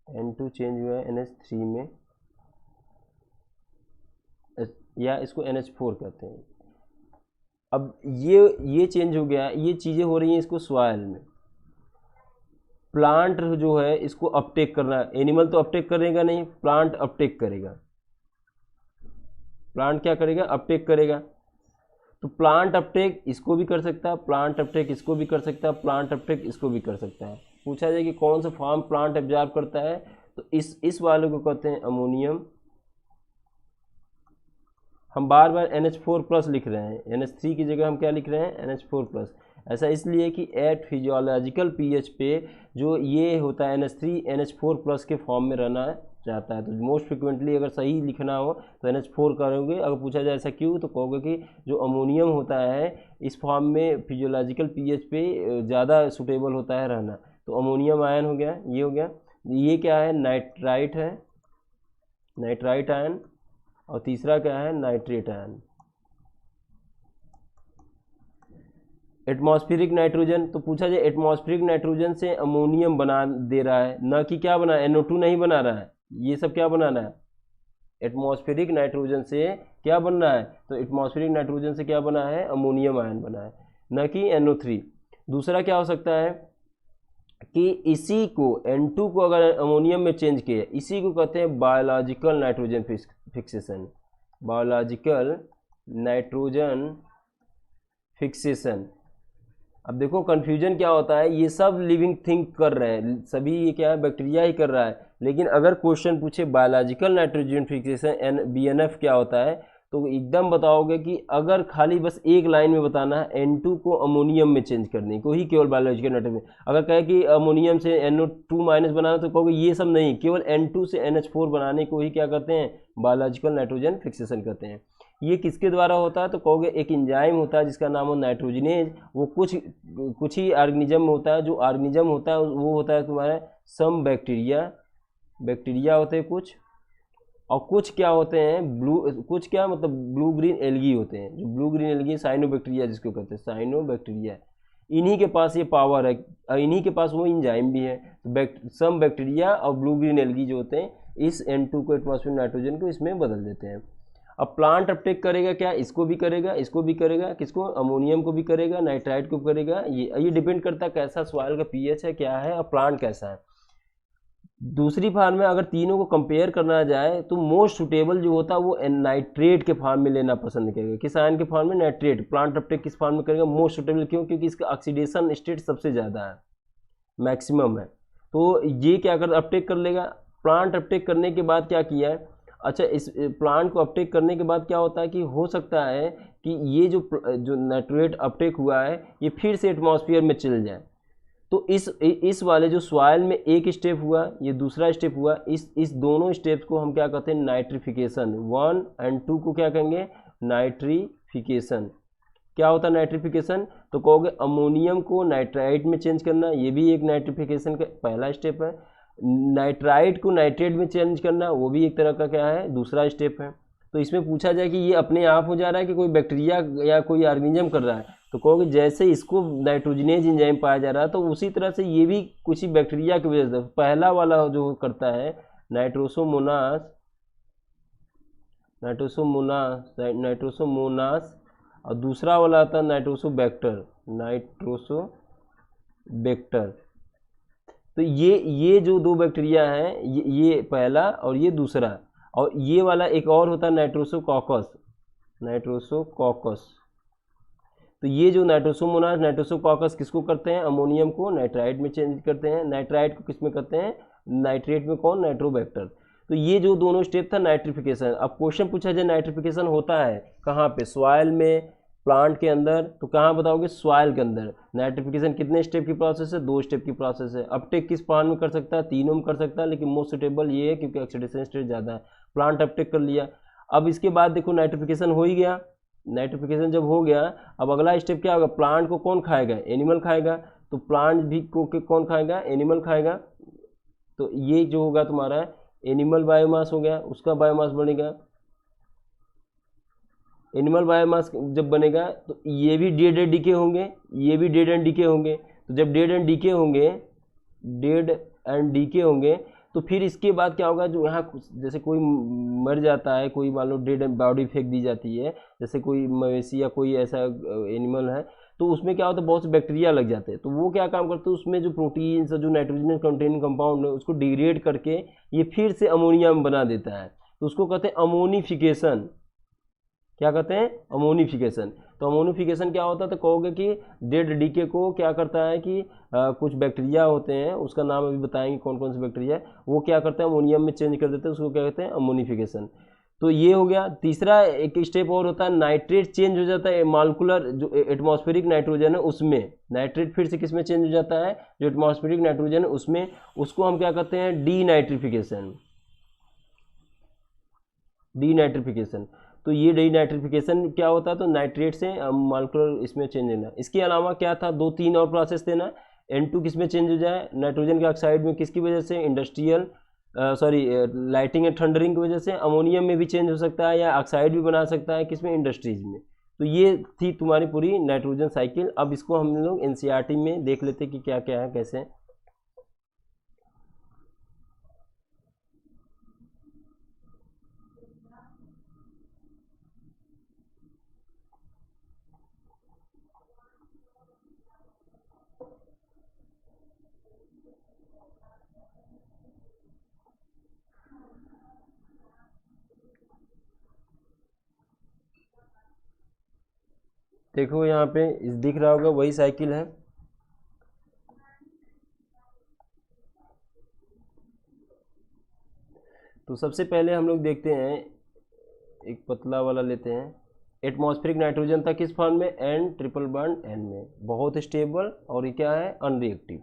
N2 चेंज हुआ है NH3 में, या इसको NH4 कहते हैं। अब ये चेंज हो गया, ये चीज़ें हो रही हैं इसको सॉइल में। प्लांट जो है इसको अपटेक करना, एनिमल तो अपटेक करेगा नहीं, प्लांट अपटेक करेगा। प्लांट क्या करेगा, अपटेक करेगा। तो प्लांट अपटेक इसको भी कर सकता है, प्लांट अपटेक इसको भी कर सकता है, प्लांट अपटेक इसको भी कर सकता है। पूछा जाए कि कौन सा फॉर्म प्लांट एब्जॉर्ब करता है, तो इस वाले को कहते हैं अमोनियम। हम बार बार NH4+ लिख रहे हैं, NH3 की जगह हम क्या लिख रहे हैं, NH4+। ऐसा इसलिए कि एट फिजियोलॉजिकल pH पे जो ये होता है NH3 NH4+ के फॉर्म में रहना चाहता है। तो मोस्ट फ्रिक्वेंटली अगर सही लिखना हो तो NH4 करोगे। अगर पूछा जाए ऐसा क्यों, तो कहोगे कि जो अमोनियम होता है इस फॉर्म में फिजियोलॉजिकल pH पे ज़्यादा सुटेबल होता है रहना। तो अमोनियम आयन हो गया, ये हो गया। ये क्या है, नाइट्राइट है, नाइट्राइट आयन। और तीसरा क्या है, नाइट्रेट आयन। एटमॉस्फेरिक नाइट्रोजन, तो पूछा जाए एटमॉस्फेरिक नाइट्रोजन से अमोनियम बना दे रहा है, न कि क्या बना, NO2 नहीं बना रहा है। ये सब क्या बनाना है, एटमॉस्फेरिक नाइट्रोजन से क्या बन रहा है, तो एटमॉस्फेरिक नाइट्रोजन से क्या बना है, अमोनियम आयन बना है, न कि NO3। दूसरा क्या हो सकता है कि इसी को N2 को अगर अमोनियम में चेंज किया, इसी को कहते हैं biological nitrogen fixation, biological nitrogen fixation. अब देखो कन्फ्यूजन क्या होता है, ये सब लिविंग थिंग कर रहे हैं, सभी ये क्या है, बैक्टीरिया ही कर रहा है। लेकिन अगर क्वेश्चन पूछे बायोलॉजिकल नाइट्रोजन फिक्सेशन BNF क्या होता है, तो एकदम बताओगे कि अगर खाली बस एक लाइन में बताना है N2 को अमोनियम में चेंज करने को ही केवल बायोलॉजिकल नाइट्रोजन। अगर कहे कि अमोनियम से NO2 माइनस बनाना, तो कहोगे ये सब नहीं, केवल N2 से NH4 बनाने को ही क्या कहते हैं, बायोलॉजिकल नाइट्रोजन फिक्सेशन कहते हैं। ये किसके द्वारा होता है, तो कहोगे एक एंजाइम होता है जिसका नाम हो नाइट्रोजनेज। वो कुछ ही ऑर्गेनिज्म में होता है। जो ऑर्गेनिज्म होता है वो होता है तुम्हारा सम बैक्टीरिया होते हैं कुछ, और कुछ क्या होते हैं कुछ क्या मतलब ब्लू ग्रीन एल्गी होते हैं। जो ब्लू ग्रीन एल्गी साइनोबैक्टीरिया जिसको कहते हैं, साइनोबैक्टीरिया, इन्हीं के पास ये पावर है, इन्हीं के पास वो एंजाइम भी है। सम बैक्टीरिया और ब्लू ग्रीन एल्गी जो होते हैं इस N2 को, एटमॉस्फेरिक नाइट्रोजन को, इसमें बदल देते हैं। अब प्लांट अपटेक करेगा क्या, इसको भी करेगा, इसको भी करेगा, किसको, अमोनियम को भी करेगा, नाइट्राइट को करेगा। ये डिपेंड करता है कैसा सॉइल का pH है, क्या है, और प्लांट कैसा है। दूसरी फॉर्म में अगर तीनों को कंपेयर करना जाए तो मोस्ट सुटेबल जो होता है वो नाइट्रेट के फॉर्म में लेना पसंद करेगा। किस आयन के फॉर्म में, नाइट्रेट। प्लांट अपटेक किस फॉर्म में करेगा, मोस्ट सुटेबल। क्यों, क्योंकि इसका ऑक्सीडेशन स्टेट सबसे ज़्यादा है, मैक्सिमम है। तो ये क्या कर अपटेक कर लेगा। प्लांट अपटेक करने के बाद क्या किया है, अच्छा इस प्लांट को अपटेक करने के बाद क्या होता है कि हो सकता है कि ये जो नाइट्रेट अपटेक हुआ है ये फिर से एटमॉस्फेयर में चल जाए। तो इस वाले जो सॉइल में एक स्टेप हुआ, ये दूसरा स्टेप हुआ, इस दोनों स्टेप्स को हम क्या कहते हैं, नाइट्रिफिकेशन। 1 और 2 को क्या कहेंगे, नाइट्रिफिकेशन। क्या होता है नाइट्रिफिकेशन, तो कहोगे अमोनियम को नाइट्राइट में चेंज करना, ये भी एक नाइट्रिफिकेशन का पहला स्टेप है। नाइट्राइट को नाइट्रेट में चेंज करना, वो भी एक तरह का क्या है, दूसरा स्टेप है। तो इसमें पूछा जाए कि ये अपने आप हो जा रहा है कि कोई बैक्टीरिया या कोई ऑर्गेनिज्म कर रहा है, तो कहोगे जैसे इसको नाइट्रोजनेज एंजाइम पाया जा रहा है तो उसी तरह से ये भी कुछ ही बैक्टीरिया की वजह से। पहला वाला जो करता है नाइट्रोसोमोनास, और दूसरा वाला आता है नाइट्रोसोबैक्टर। तो ये जो दो बैक्टीरिया हैं, ये पहला और ये दूसरा, और ये वाला एक और होता है नाइट्रोसोकॉकस। तो ये जो नाइट्रोसोमोनास, नाइट्रोसोकॉकस किसको करते हैं, अमोनियम को नाइट्राइट में चेंज करते हैं। नाइट्राइट को किस में करते हैं, नाइट्रेट में, कौन, नाइट्रोबैक्टर। तो ये जो दोनों स्टेप था नाइट्रिफिकेशन। अब क्वेश्चन पूछा जाए नाइट्रिफिकेशन होता है कहाँ पे, सॉइल में, प्लांट के अंदर, तो कहाँ बताओगे, सॉइल के अंदर। नाइट्रिफिकेशन कितने स्टेप की प्रोसेस है, 2 स्टेप की प्रोसेस है। अपटेक किस फॉर्म में कर सकता है, तीनों में कर सकता है, लेकिन मोस्ट सुटेबल ये है क्योंकि ऑक्सीडेशन स्टेट ज़्यादा है। प्लांट अपटेक कर लिया। अब इसके बाद देखो नाइट्रिफिकेशन हो ही गया। नाइट्रिफिकेशन जब हो गया, अब अगला स्टेप क्या होगा, प्लांट को कौन खाएगा, एनिमल खाएगा। तो प्लांट भी को कौन खाएगा, एनिमल खाएगा। तो ये जो होगा तुम्हारा एनिमल बायोमास हो गया, उसका बायोमास बनेगा। एनिमल बायोमास जब बनेगा तो ये भी डेड एंड डीके होंगे, ये भी डेड एंड डीके होंगे। तो जब डेड एंड डीके होंगे, डेड एंड डीके होंगे, तो फिर इसके बाद क्या होगा, जो यहाँ जैसे कोई मर जाता है, कोई मान लो डेड बॉडी फेंक दी जाती है, जैसे कोई मवेशी या कोई ऐसा एनिमल है, तो उसमें क्या होता है, बहुत से बैक्टीरिया लग जाते हैं। तो वो क्या काम करते हैं, उसमें जो प्रोटीन्स, जो नाइट्रोजन कंटेनिंग कंपाउंड है, उसको डिग्रेड करके ये फिर से अमोनिया में बना देता है। तो उसको कहते हैं अमोनिफिकेशन। क्या कहते हैं, अमोनिफिकेशन। तो अमोनिफिकेशन क्या होता है, तो कहोगे कि डेड डीके को क्या करता है कि कुछ बैक्टीरिया होते हैं, उसका नाम अभी बताएंगे कौन कौन से बैक्टीरिया, वो क्या करते हैं, अमोनियम में चेंज कर देते हैं, उसको क्या कहते हैं, अमोनिफिकेशन। तो ये हो गया। तीसरा एक स्टेप और होता है, नाइट्रेट चेंज हो जाता है, मालिकुलर जो एटमॉस्फेरिक नाइट्रोजन है उसमें, नाइट्रेट फिर से किस में चेंज हो जाता है, जो एटमॉस्फेरिक नाइट्रोजन है उसमें, उसको हम क्या कहते हैं, डीनाइट्रिफिकेशन। डीनाइट्रिफिकेशन। तो ये डीनाइट्रिफिकेशन क्या होता है, तो नाइट्रेट से मालिकुलर इसमें चेंज होना। इसके अलावा क्या था, 2-3 और प्रोसेस देना। N2 किस में चेंज हो जाए, नाइट्रोजन के ऑक्साइड में, किसकी वजह से, इंडस्ट्रियल लाइटिंग एंड थंडरिंग की वजह से। अमोनियम में भी चेंज हो सकता है, या ऑक्साइड भी बना सकता है, किसमें, इंडस्ट्रीज में। तो ये थी तुम्हारी पूरी नाइट्रोजन साइकिल। अब इसको हम लोग NCERT में देख लेते कि क्या क्या है, कैसे। देखो यहाँ पे इस दिख रहा होगा, वही साइकिल है। तो सबसे पहले हम लोग देखते हैं, एक पतला वाला लेते हैं। एटमॉस्फेरिक नाइट्रोजन था किस फॉर्म में, N ट्रिपल बॉन्ड N में, बहुत स्टेबल, और ये क्या है, अनरिएक्टिव।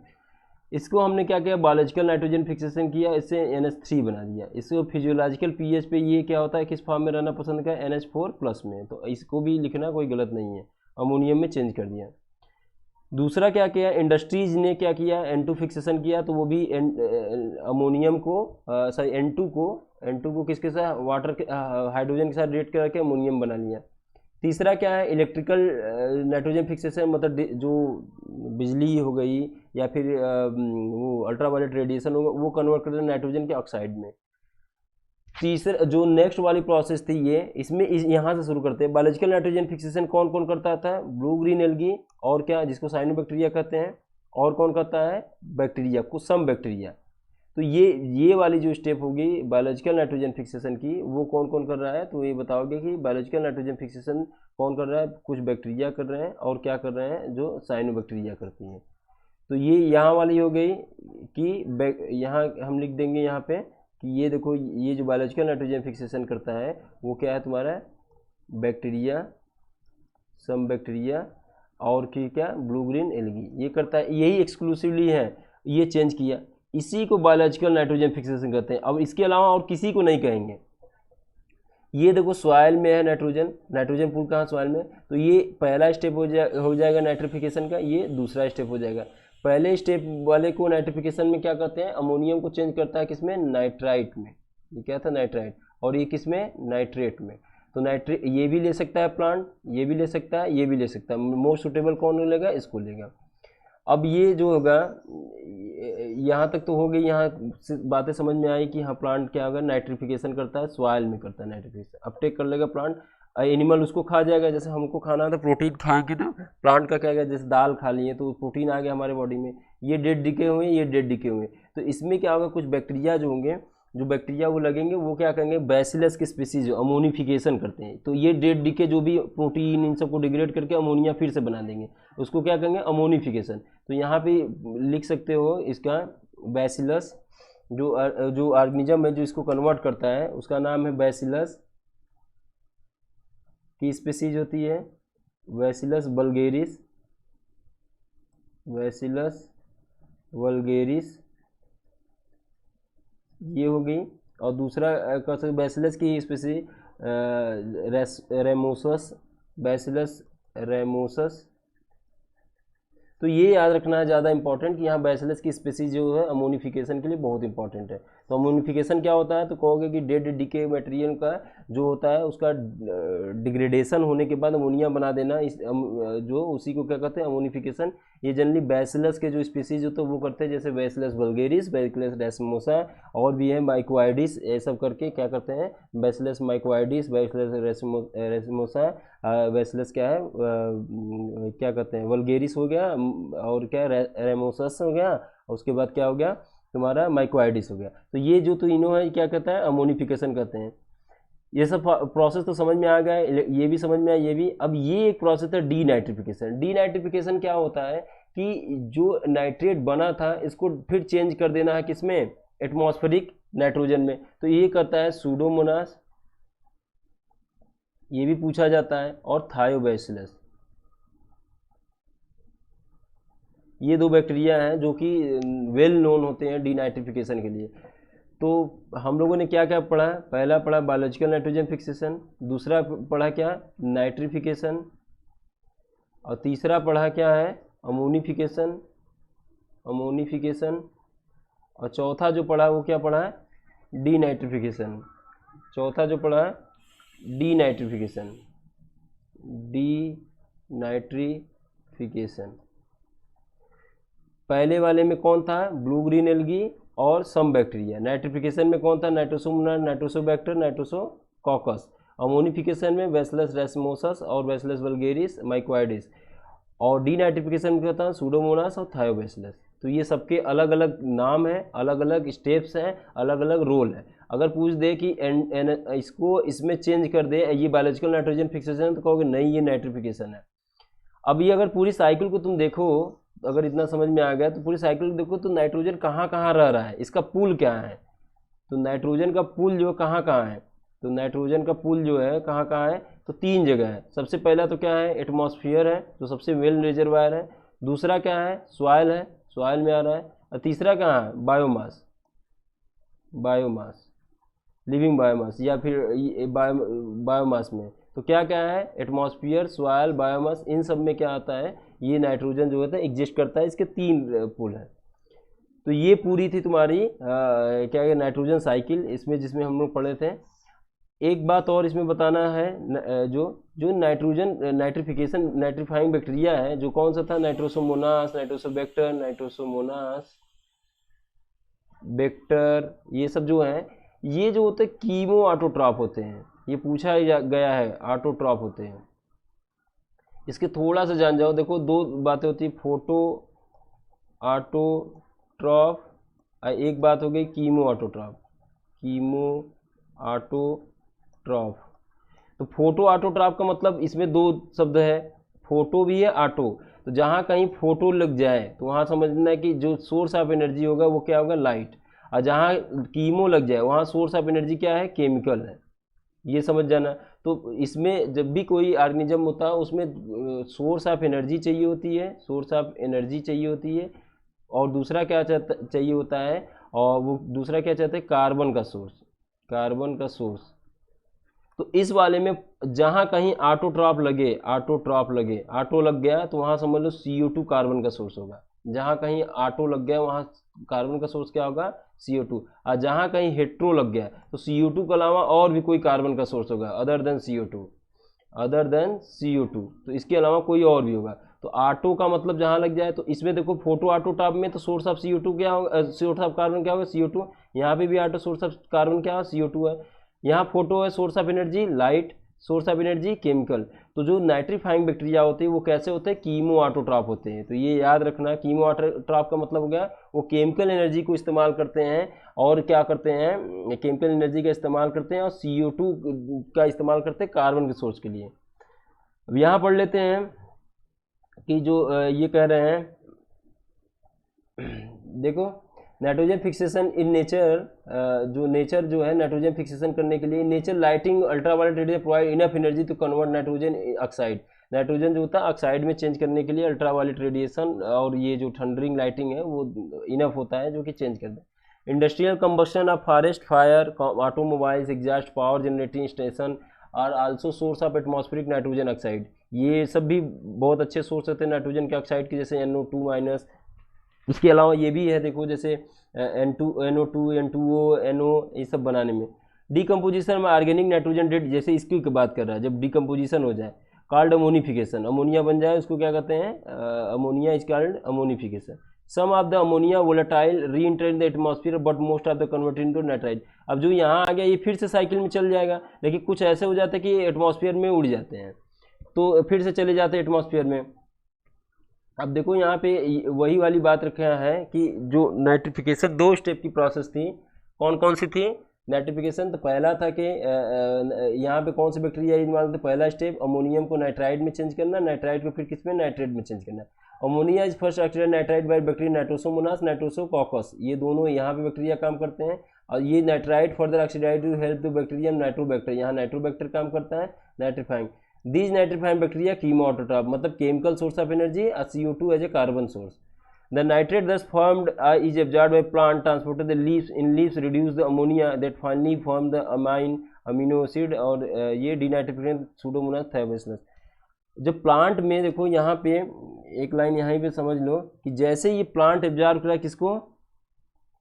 इसको हमने क्या किया, बायोलॉजिकल नाइट्रोजन फिक्सेशन किया, इससे NH3 बना दिया। इसको फिजियोलॉजिकल पीएच पे ये क्या होता है, किस फॉर्म में रहना पसंद किया, NH4+ में। तो इसको भी लिखना कोई गलत नहीं है, अमोनियम में चेंज कर दिया। दूसरा क्या किया, इंडस्ट्रीज ने क्या किया, N2 फिक्सेशन किया, तो वो भी अमोनियम को सॉरी N2 को किसके साथ, वाटर हाइड्रोजन के साथ रिएक्ट करके अमोनियम बना लिया। तीसरा क्या है, इलेक्ट्रिकल नाइट्रोजन फिक्सेशन, मतलब जो बिजली हो गई या फिर वो अल्ट्रावायलेट रेडिएशन होगा, वो कन्वर्ट कर देना नाइट्रोजन के ऑक्साइड में। तीसरा जो नेक्स्ट वाली प्रोसेस थी ये, इसमें यहाँ से शुरू करते हैं। बायोलॉजिकल नाइट्रोजन फिक्सेशन कौन कौन करता था, ब्लू ग्रीन एल्गी, और क्या, जिसको साइनोबैक्टीरिया कहते हैं, और कौन करता है, बैक्टीरिया, कुछ सम बैक्टीरिया। तो ये वाली जो स्टेप होगी बायोलॉजिकल नाइट्रोजन फिक्सेशन की, वो कौन कौन कर रहा है, तो ये बताओगे कि बायोलॉजिकल नाइट्रोजन फिक्सेशन कौन कर रहा है, कुछ बैक्टीरिया कर रहे हैं, और क्या कर रहे हैं, जो साइनोबैक्टीरिया करती हैं। तो ये यहाँ वाली हो गई कि यहाँ हम लिख देंगे यहाँ पे कि ये देखो, ये जो बायोलॉजिकल नाइट्रोजन फिक्सेशन करता है वो क्या है तुम्हारा, बैक्टीरिया, सम बैक्टीरिया, और कि क्या, ब्लू ग्रीन एल्गी, ये करता है, यही एक्सक्लूसिवली है। ये चेंज किया, इसी को बायोलॉजिकल नाइट्रोजन फिक्सेशन कहते हैं। अब इसके अलावा और किसी को नहीं कहेंगे। ये देखो सॉइल में है नाइट्रोजन पूल कहाँ, सॉइल में। तो ये पहला स्टेप हो जाएगा नाइट्रिफिकेशन का, ये दूसरा स्टेप हो जाएगा। पहले स्टेप वाले को नाइट्रिफिकेशन में क्या कहते हैं, अमोनियम को चेंज करता है किसमें, नाइट्राइट में। ये क्या था, नाइट्राइट, और ये किसमें, नाइट्रेट में। तो नाइट्रेट ये भी ले सकता है प्लांट, ये भी ले सकता है, ये भी ले सकता है। मोस्ट सुटेबल कौन लेगा, इसको लेगा। अब ये जो होगा, यहाँ तक तो हो गई, यहाँ से बातें समझ में आई कि हाँ प्लांट क्या होगा, नाइट्रिफिकेशन करता है, सॉइल में करता है नाइट्रिफिकेशन। अपटेक कर लेगा प्लांट, एनिमल उसको खा जाएगा। जैसे हमको खाना था प्रोटीन खाएंगे, तो प्लांट का क्या है, जैसे दाल खा लिए तो प्रोटीन आ गया हमारे बॉडी में, ये डेड डिके हुए, ये डेड डिके हुए। तो इसमें क्या होगा, कुछ बैक्टीरिया जो होंगे, जो बैक्टीरिया वो लगेंगे, वो क्या करेंगे, बैसिलस के स्पीसीज जो अमोनिफिकेशन करते हैं। तो ये डेड डिके जो भी प्रोटीन इन सबको डिग्रेड करके अमोनिया फिर से बना देंगे, उसको क्या कहेंगे, अमोनिफिकेशन। तो यहाँ पे लिख सकते हो इसका, बैसिलस जो ऑर्गेनिज्म है जो इसको कन्वर्ट करता है, उसका नाम है बैसिलस, की स्पीसीज होती है बैसिलस वल्गेरिस, बैसिलस वल्गेरिस, ये हो गई। और दूसरा कह सकते बैसिलस की स्पीसीज रेमोसस, बैसिलस रेमोसस। तो ये याद रखना है ज़्यादा इंपॉर्टेंट कि यहाँ बैसिलस की स्पीसीज जो है अमोनिफिकेशन के लिए बहुत इंपॉर्टेंट है। तो अमोनिफिकेशन क्या होता है, तो कहोगे कि डेड डिके मटेरियल का जो होता है उसका डिग्रेडेशन होने के बाद अमोनिया बना देना, इस जो उसी को क्या कहते हैं अमोनिफिकेशन। ये जनरली बैसिलस के जो स्पीसीज होते हैं वो करते हैं, जैसे बैसिलस वल्गेरिस, बैसिलस रेसमोसा और भी है माइकोआइडिस, ये सब करके क्या करते हैं, बैसिलस माइकोआइडिस, बैसिलस रेसमोसा, बैसिलस क्या है क्या कहते हैं वल्गेरिस हो गया, और क्या रेमोसस हो गया, उसके बाद क्या हो गया तुम्हारा माइकोआइडिस हो गया। तो ये जो तीनों है क्या कहता है अमोनिफिकेशन कहते हैं। ये सब प्रोसेस तो समझ में आ गया, ये भी समझ में आया, ये भी। अब ये एक प्रोसेस है डी नाइट्रिफिकेशन। डी नाइट्रिफिकेशन क्या होता है कि जो नाइट्रेट बना था इसको फिर चेंज कर देना है किसमें, एटमॉस्फेरिक नाइट्रोजन में। तो ये करता है सूडोमोनास, ये भी पूछा जाता है, और थायोबैसिलस। ये दो बैक्टीरिया हैं जो कि वेल नोन होते हैं डीनाइट्रिफिकेशन के लिए। तो हम लोगों ने क्या क्या पढ़ा, पहला पढ़ा बायोलॉजिकल नाइट्रोजन फिक्सेशन, दूसरा पढ़ा क्या नाइट्रिफिकेशन, और तीसरा पढ़ा क्या है अमोनिफिकेशन, और चौथा जो पढ़ा वो क्या पढ़ा है डीनाइट्रिफिकेशन। चौथा जो पढ़ा है डीनाइट्रिफिकेशन, डीनाइट्रिफिकेशन। पहले वाले में कौन था, ब्लू ग्रीन एल्गी और सम बैक्टीरिया। नाइट्रिफिकेशन में कौन था, नाइट्रोसोमोनास, नाइट्रोसोबैक्टर, नाइट्रोसोकॉकस। अमोनिफिकेशन में बैसिलस रेसमोसस और बैसिलस वल्गेरिस, माइकोआइडिस। और डीनाइट्रिफिकेशन में क्या था, सूडोमोनास और थायोबैसिलस। तो ये सबके अलग अलग नाम है, अलग अलग स्टेप्स हैं, अलग अलग रोल है। अगर पूछ दे कि इसको इसमें चेंज कर दे, ये बायोलॉजिकल नाइट्रोजन फिक्सेशन, तो कहोगे नहीं ये नाइट्रिफिकेशन है। अब ये अगर पूरी साइकिल को तुम देखो, अगर इतना समझ में आ गया तो पूरी साइकिल देखो तो नाइट्रोजन कहाँ कहाँ रह रहा है, इसका पूल क्या है। तो नाइट्रोजन का पूल जो कहाँ कहाँ है, तो नाइट्रोजन का पूल जो है कहाँ कहाँ है, तो 3 जगह है। सबसे पहला तो क्या है एटमॉस्फेयर है, जो सबसे वेल रिजर्वायर है। दूसरा क्या है सॉइल है, सॉइल में आ रहा है। और तीसरा कहाँ है बायोमास, लिविंग बायोमास, या फिर बायोमास में। तो क्या क्या है एटमॉस्फेयर, सॉइल, बायोमास, इन सब में क्या आता है ये नाइट्रोजन जो होता है एग्जिस्ट करता है। इसके 3 पुल हैं। तो ये पूरी थी तुम्हारी क्या है नाइट्रोजन साइकिल, इसमें जिसमें हम लोग पढ़े थे। एक बात और इसमें बताना है, जो नाइट्रोजन नाइट्रिफिकेशन नाइट्रीफाइंग बैक्टीरिया है, जो कौन सा था नाइट्रोसोमोनास, नाइट्रोसोबैक्टर, बैक्टर, ये सब जो हैं ये जो होते हैं कीमो ऑटोट्रॉफ होते हैं। ये पूछा गया है ऑटोट्रॉफ होते हैं। इसके थोड़ा सा जान जाओ, देखो 2 बातें होती है, फोटो ऑटोट्रॉफ, एक बात हो गई कीमो ऑटोट्रॉफ। तो फोटो ऑटोट्रॉफ का मतलब इसमें 2 शब्द है, फोटो भी है ऑटो। तो जहाँ कहीं फोटो लग जाए तो वहाँ समझना है कि जो सोर्स ऑफ एनर्जी होगा वो क्या होगा लाइट, और जहाँ कीमो लग जाए वहाँ सोर्स ऑफ एनर्जी क्या है केमिकल है, ये समझ जाना। तो इसमें जब भी कोई ऑर्गेनिज्म होता है उसमें सोर्स ऑफ एनर्जी चाहिए होती है, और दूसरा क्या चाहिए होता है, और वो दूसरा क्या चाहते हैं कार्बन का सोर्स। तो इस वाले में जहाँ कहीं ऑटोट्रॉफ लगे, ऑटो लग गया तो वहाँ समझ लो CO2 कार्बन का सोर्स होगा। जहाँ कहीं ऑटो लग गया वहाँ कार्बन का सोर्स क्या होगा CO2। और जहाँ कहीं हेट्रो लग गया तो CO2 के अलावा और भी कोई कार्बन का सोर्स होगा अदर देन CO2। तो इसके अलावा कोई और भी होगा। तो ऑटो का मतलब जहाँ लग जाए, तो इसमें देखो फोटो ऑटोट्रॉफ में तो सोर्स ऑफ CO2 क्या होगा, सोर्स ऑफ कार्बन क्या होगा CO2। यहाँ पे भी ऑटो सोर्स ऑफ कार्बन क्या होगा CO2 है। यहाँ फोटो है source of energy light, source of energy chemical. तो जो नाइट्रीफाइंग बैक्टीरिया होते हैं वो कैसे होते हैं कीमो ऑटोट्रॉफ होते हैं। तो ये याद रखना, कीमो ऑटोट्रॉफ का मतलब हो गया वो केमिकल एनर्जी को इस्तेमाल करते हैं, और क्या करते हैं केमिकल एनर्जी का इस्तेमाल करते हैं, और CO2 का इस्तेमाल करते हैं कार्बन के सोर्स के लिए। अब यहाँ पढ़ लेते हैं कि जो ये कह रहे हैं, देखो नाइट्रोजन फिक्सेशन इन नेचर, जो नेचर जो है नाइट्रोजन फिक्सेशन करने के लिए nature lighting ultraviolet radiation provide enough energy to convert nitrogen oxide. Nitrogen जो होता है ऑक्साइड में चेंज करने के लिए अल्ट्रावायलेट रेडिएशन और ये जो थंडरिंग लाइटिंग है वो इनफ होता है जो कि चेंज कर दे। Industrial combustion of forest fire, automobiles, exhaust power generating station are also source of atmospheric nitrogen oxide. ये सब भी बहुत अच्छे सोर्स होते हैं नाइट्रोजन के ऑक्साइड के, जैसे NO2 माइनस। इसके अलावा ये भी है, देखो जैसे N2 NO2 N2O NO, ये सब बनाने में। डिकम्पोजिशन में ऑर्गेनिक नाइट्रोजन डेट, जैसे इसकी बात कर रहा है, जब डिकम्पोजिशन हो जाए कॉल्ड अमोनिफिकेशन, अमोनिया बन जाए उसको क्या कहते हैं, ammonia is called ammonification. Some of the ammonia volatile re enter in the atmosphere but most of the converted into nitrite. अब जो यहाँ आ गया ये फिर से साइकिल में चल जाएगा, लेकिन कुछ ऐसे हो जाते हैं कि एटमॉस्फेयर में उड़ जाते हैं, तो फिर से चले जाते हैं एटमॉस्फेयर में। अब देखो यहाँ पे वही वाली बात रखा है कि जो नाइट्रिफिकेशन 2 स्टेप की प्रोसेस थी, कौन कौन सी थी नाइट्रिफिकेशन। तो पहला था कि यहाँ पे कौन से बैक्टीरिया इन्वॉल्व थे, पहला स्टेप अमोनियम को नाइट्राइड में चेंज करना, नाइट्राइड को फिर किस में, नाइट्रेट में चेंज करना। Ammonia is first oxidised nitride by bacteria Nitrosomonas Nitrosococcus, ये दोनों यहाँ पे बैक्टीरिया काम करते हैं। और ये nitride further oxidise to help the bacterium nitrobacter, यहाँ नाइट्रोबैक्टर काम करता है nitrifying. These nitrifying bacteria chemoautotrop, मतलब chemical source of energy, a CO2 as a carbon source. The nitrate thus formed is absorbed by plant, transported the leaves, in leaves reduce the ammonia that finally form the amino acid, और ये denitrification pseudomonas thiobaceous। जब plant में देखो यहाँ पे एक line यहाँ पे समझ लो कि जैसे ये प्लांट एब्जॉर्ब करा किसको,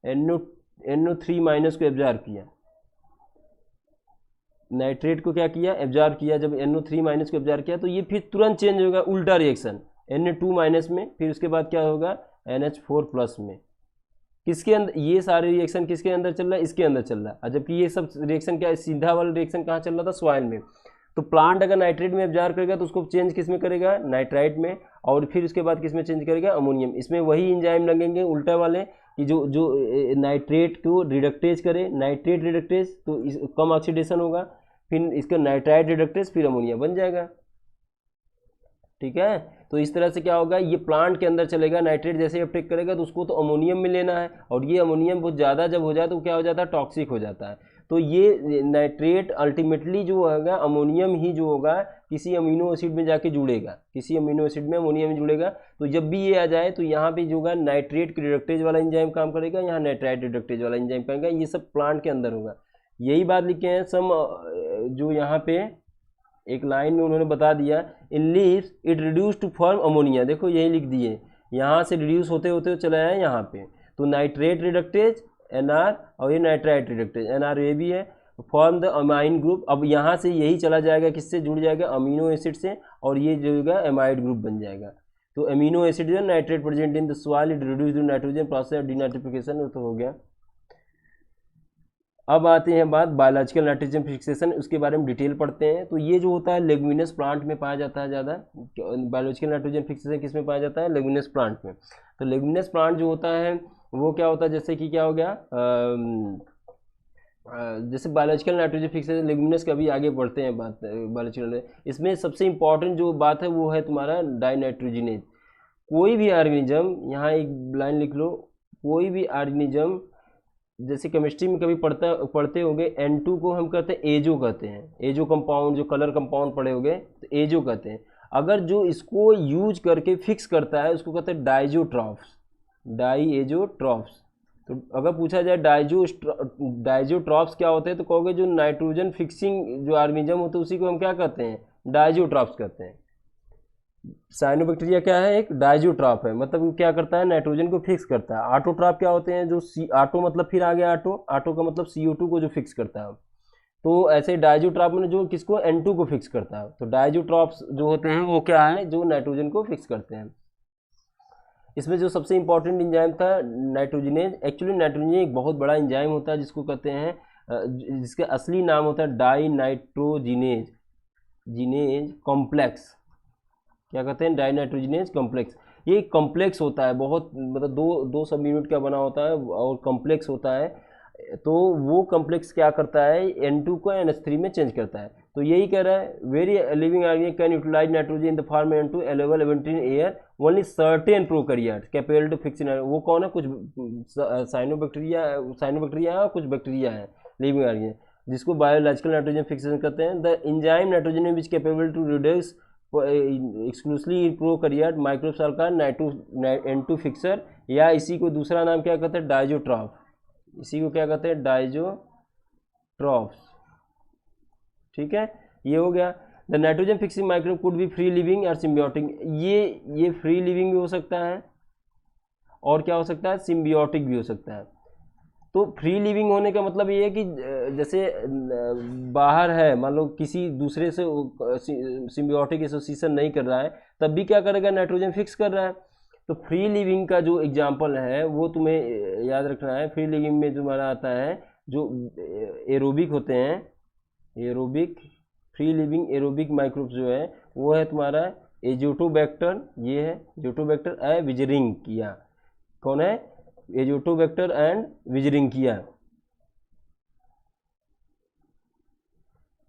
NO3 माइनस को एब्जॉर्ब किया, नाइट्रेट को क्या किया, एब्जॉर्ब किया। जब NO3 माइनस को एब्जॉर्ब किया तो ये फिर तुरंत चेंज होगा, उल्टा रिएक्शन Na2 माइनस में, फिर उसके बाद क्या होगा NH4 प्लस में। किसके अंदर ये सारे रिएक्शन किसके अंदर चल रहा है, इसके अंदर चल रहा है। जबकि ये सब रिएक्शन क्या है, सीधा वाला रिएक्शन कहाँ चल रहा था, सॉइल में। तो प्लांट अगर नाइट्रेट में एब्जॉर्ब करेगा तो उसको चेंज किस में करेगा, नाइट्राइट में, और फिर उसके बाद किस में चेंज करेगा, अमोनियम। इसमें वही इंजाइम लगेंगे उल्टा वाले कि जो नाइट्रेट को रिडक्टेज करे, नाइट्रेट रिडक्टेज तो कम ऑक्सीडेशन होगा, फिर इसका नाइट्राइट रिडक्टेज, फिर अमोनिया बन जाएगा। ठीक है, तो इस तरह से क्या होगा, ये प्लांट के अंदर चलेगा, नाइट्रेट जैसे अपटेक करेगा तो उसको तो अमोनियम में लेना है, और ये अमोनियम बहुत ज़्यादा जब हो जाए तो क्या हो जाता है, टॉक्सिक हो जाता है। तो ये नाइट्रेट अल्टीमेटली जो होगा, अमोनियम ही जो होगा किसी अमीनो एसिड में जाके जुड़ेगा, किसी अमीनो एसिड में अमोनियम में जुड़ेगा। तो जब भी ये आ जाए तो यहाँ पे जो होगा नाइट्रेट रिडक्टेज वाला इंजाइम काम करेगा, यहाँ नाइट्राइट रिडक्टेज वाला इंजाइम करेगा, ये सब प्लांट के अंदर होगा। यही बात लिखे हैं सम, जो यहाँ पे एक लाइन में उन्होंने बता दिया, in leaves it reduce to form ammonia, देखो यही लिख दिए, यहाँ से रिड्यूस होते होते चला है यहाँ पे, तो नाइट्रेट रिडक्टेज NR, और ये नाइट्राइट रिडक्टेज NR ये भी है, फॉर्म द अमाइन ग्रुप। अब यहाँ से यही चला जाएगा, किससे जुड़ जाएगा, अमीनो एसिड से, और ये जो होगा एमाइड ग्रुप बन जाएगा। तो अमीनो एसिड जो nitrate present in the soil it reduce the nitrogen process denitrification, तो हो गया। अब आते हैं बात बायोलॉजिकल नाइट्रोजन फिक्सेशन, उसके बारे में डिटेल पढ़ते हैं। तो ये जो होता है लेगुमिनस प्लांट में पाया जाता है ज़्यादा, बायोलॉजिकल नाइट्रोजन फिक्सेशन किस में पाया जाता है, लेगुमिनस प्लांट में। तो लेगुमिनस प्लांट जो होता है वो क्या होता है, जैसे कि क्या हो गया, जैसे बायोलॉजिकल नाइट्रोजन फिक्सेशन लेगुमिनस का भी आगे बढ़ते हैं बात बायोलॉजिकल। इसमें सबसे इंपॉर्टेंट जो बात है वो है तुम्हारा डाइनाइट्रोजिनेज। कोई भी ऑर्गेनिज्म, यहाँ एक लाइन लिख लो, कोई भी ऑर्गेनिज्म, जैसे केमिस्ट्री में कभी पढ़ते होंगे, N2 को हम कहते हैं एजो कहते हैं, एजो कंपाउंड, जो कलर कंपाउंड पढ़े होंगे तो एजो कहते हैं। अगर जो इसको यूज करके फिक्स करता है उसको कहते हैं डाइजोट्रॉफ्स, डाइएजोट्रॉफ्स। तो अगर पूछा जाए डाइजोट्रॉफ्स क्या होते हैं, तो कहोगे जो नाइट्रोजन फिक्सिंग जो ऑर्गेनिज्म होते हैं उसी को हम क्या कहते हैं, डाइजोट्रॉफ्स कहते हैं। साइनोबैक्टीरिया क्या है, एक डाइजोट्रॉफ है, मतलब वो क्या करता है, नाइट्रोजन को फिक्स करता है। ऑटोट्रॉफ क्या होते हैं, जो ऑटो मतलब फिर आ गया ऑटो का मतलब CO2 को जो फिक्स करता है। तो ऐसे डाइजोट्रॉफ में जो किसको, N2 को फिक्स करता है। तो डाइजोट्रॉफ्स जो होते हैं वो क्या है, जो नाइट्रोजन को फिक्स करते हैं। इसमें जो सबसे इंपॉर्टेंट इंजाइम था नाइट्रोजिनेज, एक्चुअली नाइट्रोजिनेज एक बहुत बड़ा इंजाइम होता है जिसको कहते हैं, जिसका असली नाम होता है डाइनाइट्रोजिनेज कॉम्प्लेक्स। क्या कहते हैं, डाइनाइट्रोजिनेज कॉम्प्लेक्स। ये कॉम्प्लेक्स होता है बहुत, मतलब दो सब यूनिट का बना होता है और कॉम्प्लेक्स होता है। तो वो कॉम्प्लेक्स क्या करता है, N2 को NH3 में चेंज करता है। तो यही कह रहा है, very living organism can utilise nitrogen in the form N2 available in air only certain prokaryotes capable to fix. वो कौन है, कुछ साइनोबैक्टीरिया है, कुछ बैक्टीरिया है लिविंग ऑर्गेनिज्म, जिसको बायोलॉजिकल नाइट्रोजन फिक्सेशन कहते हैं। The enzyme nitrogen which capable to reduce exclusively in prokaryote microbes are called N2 fixer, या इसी को दूसरा नाम क्या कहते हैं, डाइजोट्रॉफ। इसी को क्या कहते हैं, डाइजोट्रॉफ्स। ठीक है, ये हो गया। The nitrogen fixing microbe could be free living और सिम्बियोटिक। ये फ्री लिविंग भी हो सकता है और क्या हो सकता है, सिम्बियोटिक भी हो सकता है। तो फ्री लिविंग होने का मतलब ये है कि जैसे बाहर है, मान लो किसी दूसरे से सिम्बियोटिक एसोसिएशन नहीं कर रहा है, तब भी क्या करेगा, नाइट्रोजन फिक्स कर रहा है। तो फ्री लिविंग का जो एग्जाम्पल है वो तुम्हें याद रखना है। फ्री लिविंग में तुम्हारा आता है जो एरोबिक होते हैं, aerobic free living aerobic microbes जो है वो है तुम्हारा एजोटोबैक्टर, ये है एजोटोबैक्टर ए विजरिंकिया। कौन है, एजोटोबैक्टर एंड विजरिंकिया,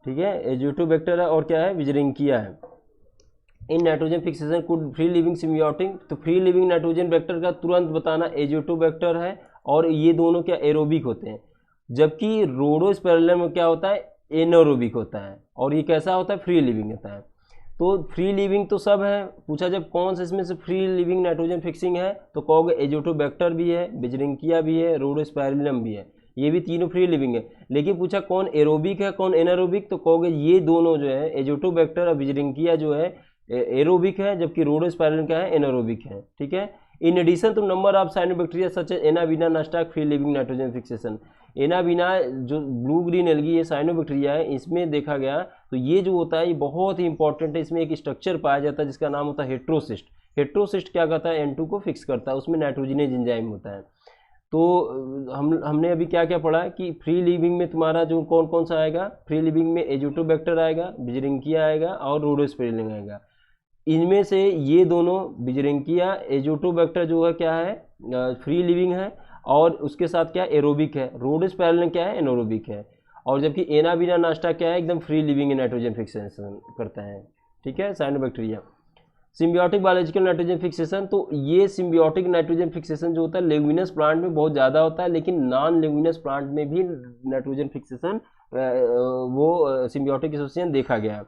ठीक है, एजोटोबैक्टर है और क्या है, विजरिंकिया है। In nitrogen fixation could free living symbiotic, तो फ्री लिविंग नाइट्रोजन वेक्टर का तुरंत बताना एजोटोबैक्टर है और ये दोनों क्या एरोबिक होते हैं। जबकि रोडोस्पेरुलम में क्या होता है, एनारोबिक होता है और ये कैसा होता है, फ्री लिविंग होता है। तो फ्री लिविंग तो सब है, पूछा जब कौन सा इसमें से फ्री लिविंग नाइट्रोजन फिक्सिंग है तो कहोगे एजोटोबैक्टर भी है, विजरिंकिया भी है, रोडोस्पेरुलम भी है, ये भी तीनों फ्री लिविंग है। लेकिन पूछा कौन एरोबिक है कौन एनारोबिक, तो कहोगे ये दोनों जो है एजोटोबैक्टर और विजरिंकिया जो है एरोबिक है, जबकि रोडोस्पेरुलम क्या है, एनारोबिक है, ठीक है। In addition to number of cyanobacteria such as Anabaena Nostoc free living nitrogen fixation. Anabaena जो ब्लू ग्रीन एल्गी ये साइनोबैक्टीरिया है, इसमें देखा गया तो ये जो होता है ये बहुत ही इंपॉर्टेंट है। इसमें एक स्ट्रक्चर पाया जाता है जिसका नाम होता है हेट्रोसिस्ट। हेट्रोसिस्ट क्या करता है, N2 को फिक्स करता है, उसमें नाइट्रोजनेज एंजाइम होता है। तो हमने अभी क्या क्या पढ़ा कि फ्री लिविंग में तुम्हारा जो कौन कौन सा आएगा, फ्री लिविंग में एजोटोबैक्टर आएगा, विजरिंकिया आएगा और रोडोस्पेरुलम आएगा। इनमें से ये दोनों विजरिंकिया एजोटोबैक्टर जो है क्या है, फ्री लिविंग है और उसके साथ क्या एरोबिक है, रोडोस्पेरुलम क्या है, एनारोबिक है। और जबकि एनाबीना नास्टा क्या है, एकदम फ्री लिविंग नाइट्रोजन फिक्सेशन करता है, ठीक है, cyanobacteria. Symbiotic biological nitrogen fixation, तो ये सिम्बियोटिक नाइट्रोजन फिक्सेशन जो होता है लेगुमिनस प्लांट में बहुत ज़्यादा होता है, लेकिन नॉन लेगुमिनस प्लांट में भी नाइट्रोजन फिक्सेशन वो सिम्बियोटिक एसोसिएशन देखा गया।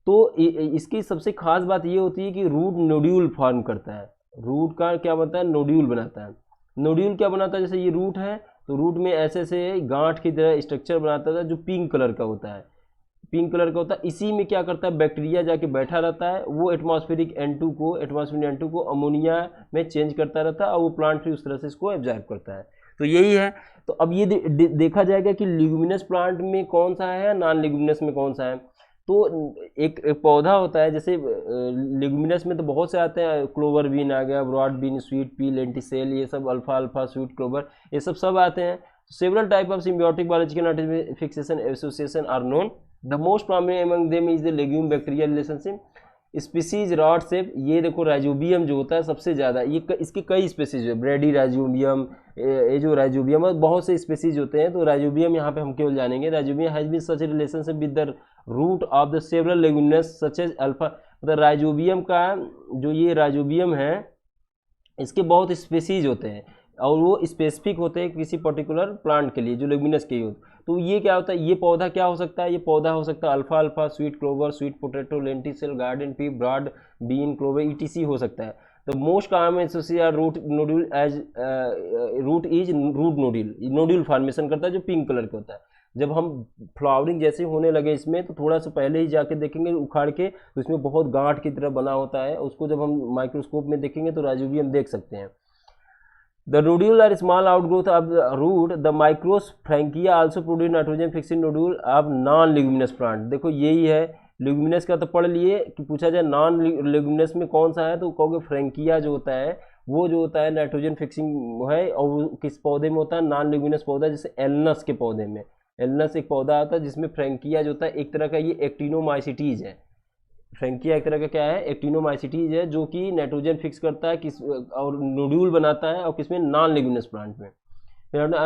तो इसकी सबसे खास बात ये होती है कि रूट नोड्यूल फॉर्म करता है। रूट का क्या बनता है, नोड्यूल बनाता है। नोड्यूल क्या बनाता है, जैसे ये रूट है तो रूट में ऐसे से गांठ की तरह स्ट्रक्चर बनाता था जो पिंक कलर का होता है, पिंक कलर का होता है। इसी में क्या करता है, बैक्टीरिया जाके बैठा रहता है, वो एटमॉस्फेरिक N2 को अमोनिया में चेंज करता रहता है और वो प्लांट फिर उस तरह से इसको एब्जॉर्ब करता है। तो यही है। तो अब ये देखा जाएगा कि लिग्यूमिनस प्लांट में कौन सा है, नॉन लिग्यूमिनस में कौन सा है। तो एक पौधा होता है, जैसे लिग्यूमिनस में तो बहुत से आते हैं, क्लोवर बीन आ गया, broad bean, sweet pea, lenticel, ये सब अल्फा अल्फा स्वीट क्लोवर, ये सब आते हैं। Several type of symbiotic biological nitrogen fixation association are known. The most prominent among them is the legume bacterial relationship species rod shape. ये देखो rhizobium जो होता है सबसे ज़्यादा, ये इसके कई स्पीसीज है, ब्रेडी राइजोबियम, ये जो राइजोबियम है बहुत से स्पीसीज होते हैं। तो राइजोबियम यहाँ पे हम केवल जानेंगे। Rhizobium has been such relationship with the root of the several leguminous such as alpha. मतलब राइजोबियम का जो ये राइजोबियम है इसके बहुत स्पीसीज होते हैं और वो स्पेसिफिक होते हैं किसी पर्टिकुलर प्लांट के लिए जो लेग्यूमिनस के होते। तो ये क्या होता है, ये पौधा क्या हो सकता है, ये पौधा हो सकता है alpha alpha, sweet clover, sweet potato, lenticel, garden pea, broad bean, clover, ETC हो सकता है। तो most common associate root nodule as root is root nodule, nodule formation करता है जो पिंक कलर का होता है। जब हम फ्लावरिंग जैसे होने लगे इसमें तो थोड़ा सा पहले ही जाके देखेंगे उखाड़ के, तो इसमें बहुत गांठ की तरह बना होता है, उसको जब हम माइक्रोस्कोप में देखेंगे तो राइजोबियम देख सकते हैं। The nodule are small outgrowth of the root. The microsphancia also produce nitrogen fixing nodule of non-leguminous plant. देखो यही है, लेग्यूमिनस का तो पढ़ लिए कि पूछा जाए नॉन लेग्यूमिनस में कौन सा है तो कहोगे फ्रैंकिया जो होता है वो जो होता है नाइट्रोजन फिक्सिंग है। और वो किस पौधे में होता है, नॉन लेग्यूमिनस पौधा, जैसे एलनस के पौधे में। एलनस एक पौधा आता है जिसमें फ्रैंकिया जो होता है एक तरह का ये एक्टिनोमाइसिटीज है। फ्रैंकिया एक तरह का क्या है, एक्टिनोमाइसिटीज है जो कि नाइट्रोजन फिक्स करता है किस और नोड्यूल बनाता है और किसमें, नॉन लेग्यूमिनस प्लांट में,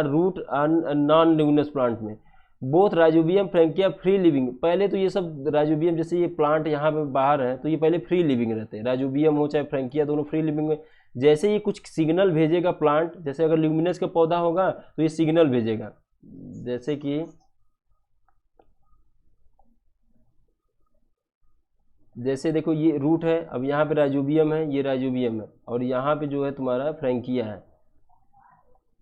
रूट नॉन लेग्यूमिनस प्लांट में। Both rhizobium Frankia free living. पहले तो ये सब राइजोबियम जैसे ये प्लांट यहाँ पे बाहर है तो ये पहले फ्री लिविंग रहते हैं, राइजोबियम हो चाहे फ्रैंकिया दोनों फ्री लिविंग में। जैसे ये कुछ सिग्नल भेजेगा प्लांट, जैसे अगर ल्यूमिनस का पौधा होगा तो ये सिग्नल भेजेगा, जैसे कि जैसे देखो ये रूट है, अब यहाँ पे राइजोबियम है, ये राइजोबियम है और यहाँ पे जो है तुम्हारा फ्रैंकिया है।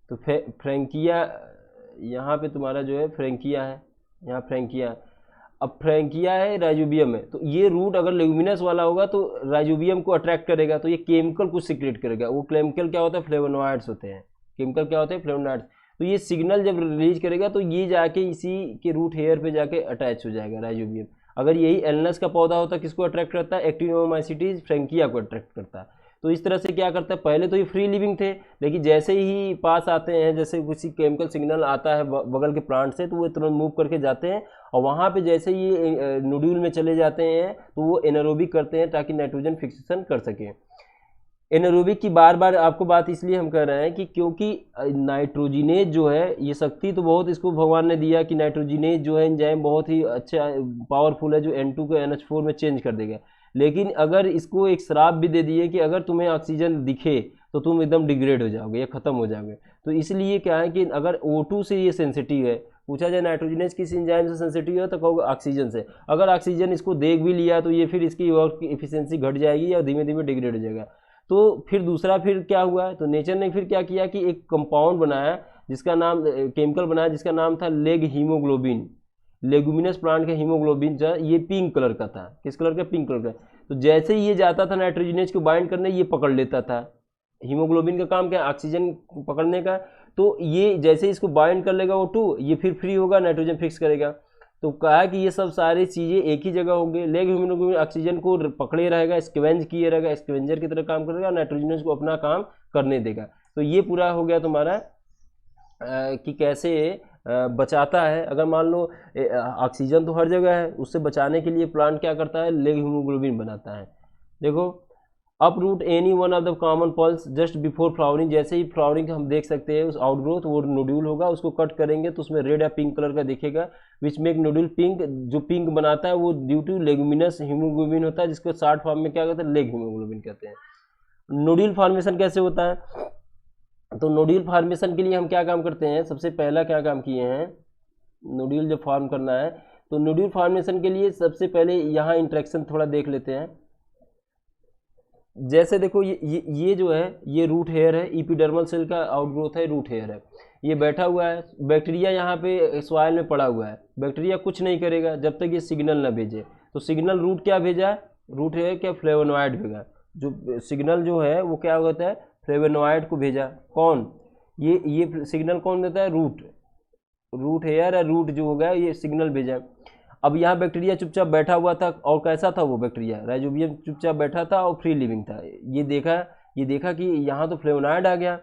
तो फ्रैंकिया यहाँ पे तुम्हारा जो है फ्रैंकिया है, यहाँ फ्रैंकिया है। अब फ्रैंकिया है, राइजोबियम है, तो ये रूट अगर लेगुमिनस वाला होगा तो राइजोबियम को अट्रैक्ट करेगा, तो ये केमिकल कुछ सिक्रेट करेगा। वो केमिकल क्या होता है? फ्लेवोनॉइड्स होते हैं। केमिकल क्या होते हैं? फ्लेवोनॉइड्स। तो ये सिग्नल जब रिलीज करेगा तो ये जाके इसी के रूट हेयर पे जाके अटैच हो जाएगा राइजोबियम। अगर यही एलनस का पौधा होता किसको अट्रैक्ट करता है? एक्टिनोमाइसिटीज फ्रैंकिया को अट्रैक्ट करता है। तो इस तरह से क्या करता है, पहले तो ये फ्री लिविंग थे, लेकिन जैसे ही पास आते हैं, जैसे किसी केमिकल सिग्नल आता है बगल के प्लांट से, तो वो तुरंत मूव करके जाते हैं और वहाँ पे जैसे ही ये नोड्यूल में चले जाते हैं तो वो एनारोबिक करते हैं ताकि नाइट्रोजन फिक्सेशन कर सके। एनारोबिक की बार बार आपको बात इसलिए हम कह रहे हैं कि क्योंकि नाइट्रोजिनेज जो है, ये शक्ति तो बहुत इसको भगवान ने दिया कि नाइट्रोजिनेज जो है एंजाइम बहुत ही अच्छा पावरफुल है, जो N2 को NH4 में चेंज कर देगा। लेकिन अगर इसको एक श्राप भी दे दिए कि अगर तुम्हें ऑक्सीजन दिखे तो तुम एकदम डिग्रेड हो जाओगे या ख़त्म हो जाओगे। तो इसलिए क्या है कि अगर O2 से ये सेंसिटिव है, पूछा जाए नाइट्रोजिनेज किस एंजाइम से सेंसिटिव है तो कहोगे ऑक्सीजन से। अगर ऑक्सीजन इसको देख भी लिया तो ये फिर इसकी वर्क एफिशिएंसी घट जाएगी या धीमे धीमे डिग्रेड हो जाएगा। तो फिर दूसरा फिर क्या हुआ, तो नेचर ने फिर क्या किया कि एक कंपाउंड बनाया जिसका नाम केमिकल बनाया जिसका नाम था लेग हीमोग्लोबिन। लेगुमिनस प्लांट का हीमोग्लोबिन जो ये पिंक कलर का था। किस कलर का? पिंक कलर का। तो जैसे ही ये जाता था नाइट्रोजनेज को बाइंड करने, ये पकड़ लेता था। हीमोग्लोबिन का काम क्या है? ऑक्सीजन पकड़ने का। तो ये जैसे इसको बाइंड कर लेगा O2, ये फिर फ्री होगा, नाइट्रोजन फिक्स करेगा। तो कहा कि ये सब सारी चीज़ें एक ही जगह होंगे। लेग हीमोग्लोबिन ऑक्सीजन को पकड़े रहेगा, स्क्वेंज किए रहेगा, स्क्वेंजर की तरह काम करेगा, नाइट्रोजन को अपना काम करने देगा। तो ये पूरा हो गया तुम्हारा कि कैसे बचाता है। अगर मान लो ऑक्सीजन तो हर जगह है, उससे बचाने के लिए प्लांट क्या करता है? लेग हीमोग्लोबिन बनाता है। देखो, uproot any one of the common pulse just before flowering. जैसे ही फ्लावरिंग हम देख सकते हैं उस आउटग्रोथ, वो नोड्यूल होगा, उसको कट करेंगे तो उसमें रेड या पिंक कलर का दिखेगा, विच मेक नोड्यूल पिंक। जो पिंक बनाता है वो ड्यू टू लेगुमिनस हीमोग्लोबिन होता है, जिसको शॉर्ट फॉर्म में क्या कहते हैं? लेग हीमोग्लोबिन कहते हैं। नोड्यूल फॉर्मेशन कैसे होता है? तो नोड्यूल फॉर्मेशन के लिए हम क्या काम करते हैं? सबसे पहला क्या काम किए हैं, नोड्यूल जब फॉर्म करना है तो नोड्यूल फॉर्मेशन के लिए सबसे पहले यहाँ इंट्रैक्शन थोड़ा देख लेते हैं। जैसे देखो ये जो है ये रूट हेयर है, इपिडर्मल सेल का आउटग्रोथ है, रूट हेयर है। ये बैठा हुआ है, बैक्टीरिया यहाँ पे सॉइल में पड़ा हुआ है। बैक्टीरिया कुछ नहीं करेगा जब तक ये सिग्नल ना भेजे। तो सिग्नल रूट क्या भेजा? रूट हेयर क्या? फ्लेवोनॉइड भेजा। जो सिग्नल जो है वो क्या होता है? फ्लेवोनॉइड को भेजा। कौन? ये सिग्नल कौन देता है? रूट हेयर या रूट जो होगा ये सिग्नल भेजा। अब यहाँ बैक्टीरिया चुपचाप बैठा हुआ था, और कैसा था वो बैक्टीरिया? राइजोबियम चुपचाप बैठा था और फ्री लिविंग था। ये देखा कि यहाँ तो फ्लेवोनॉइड आ गया।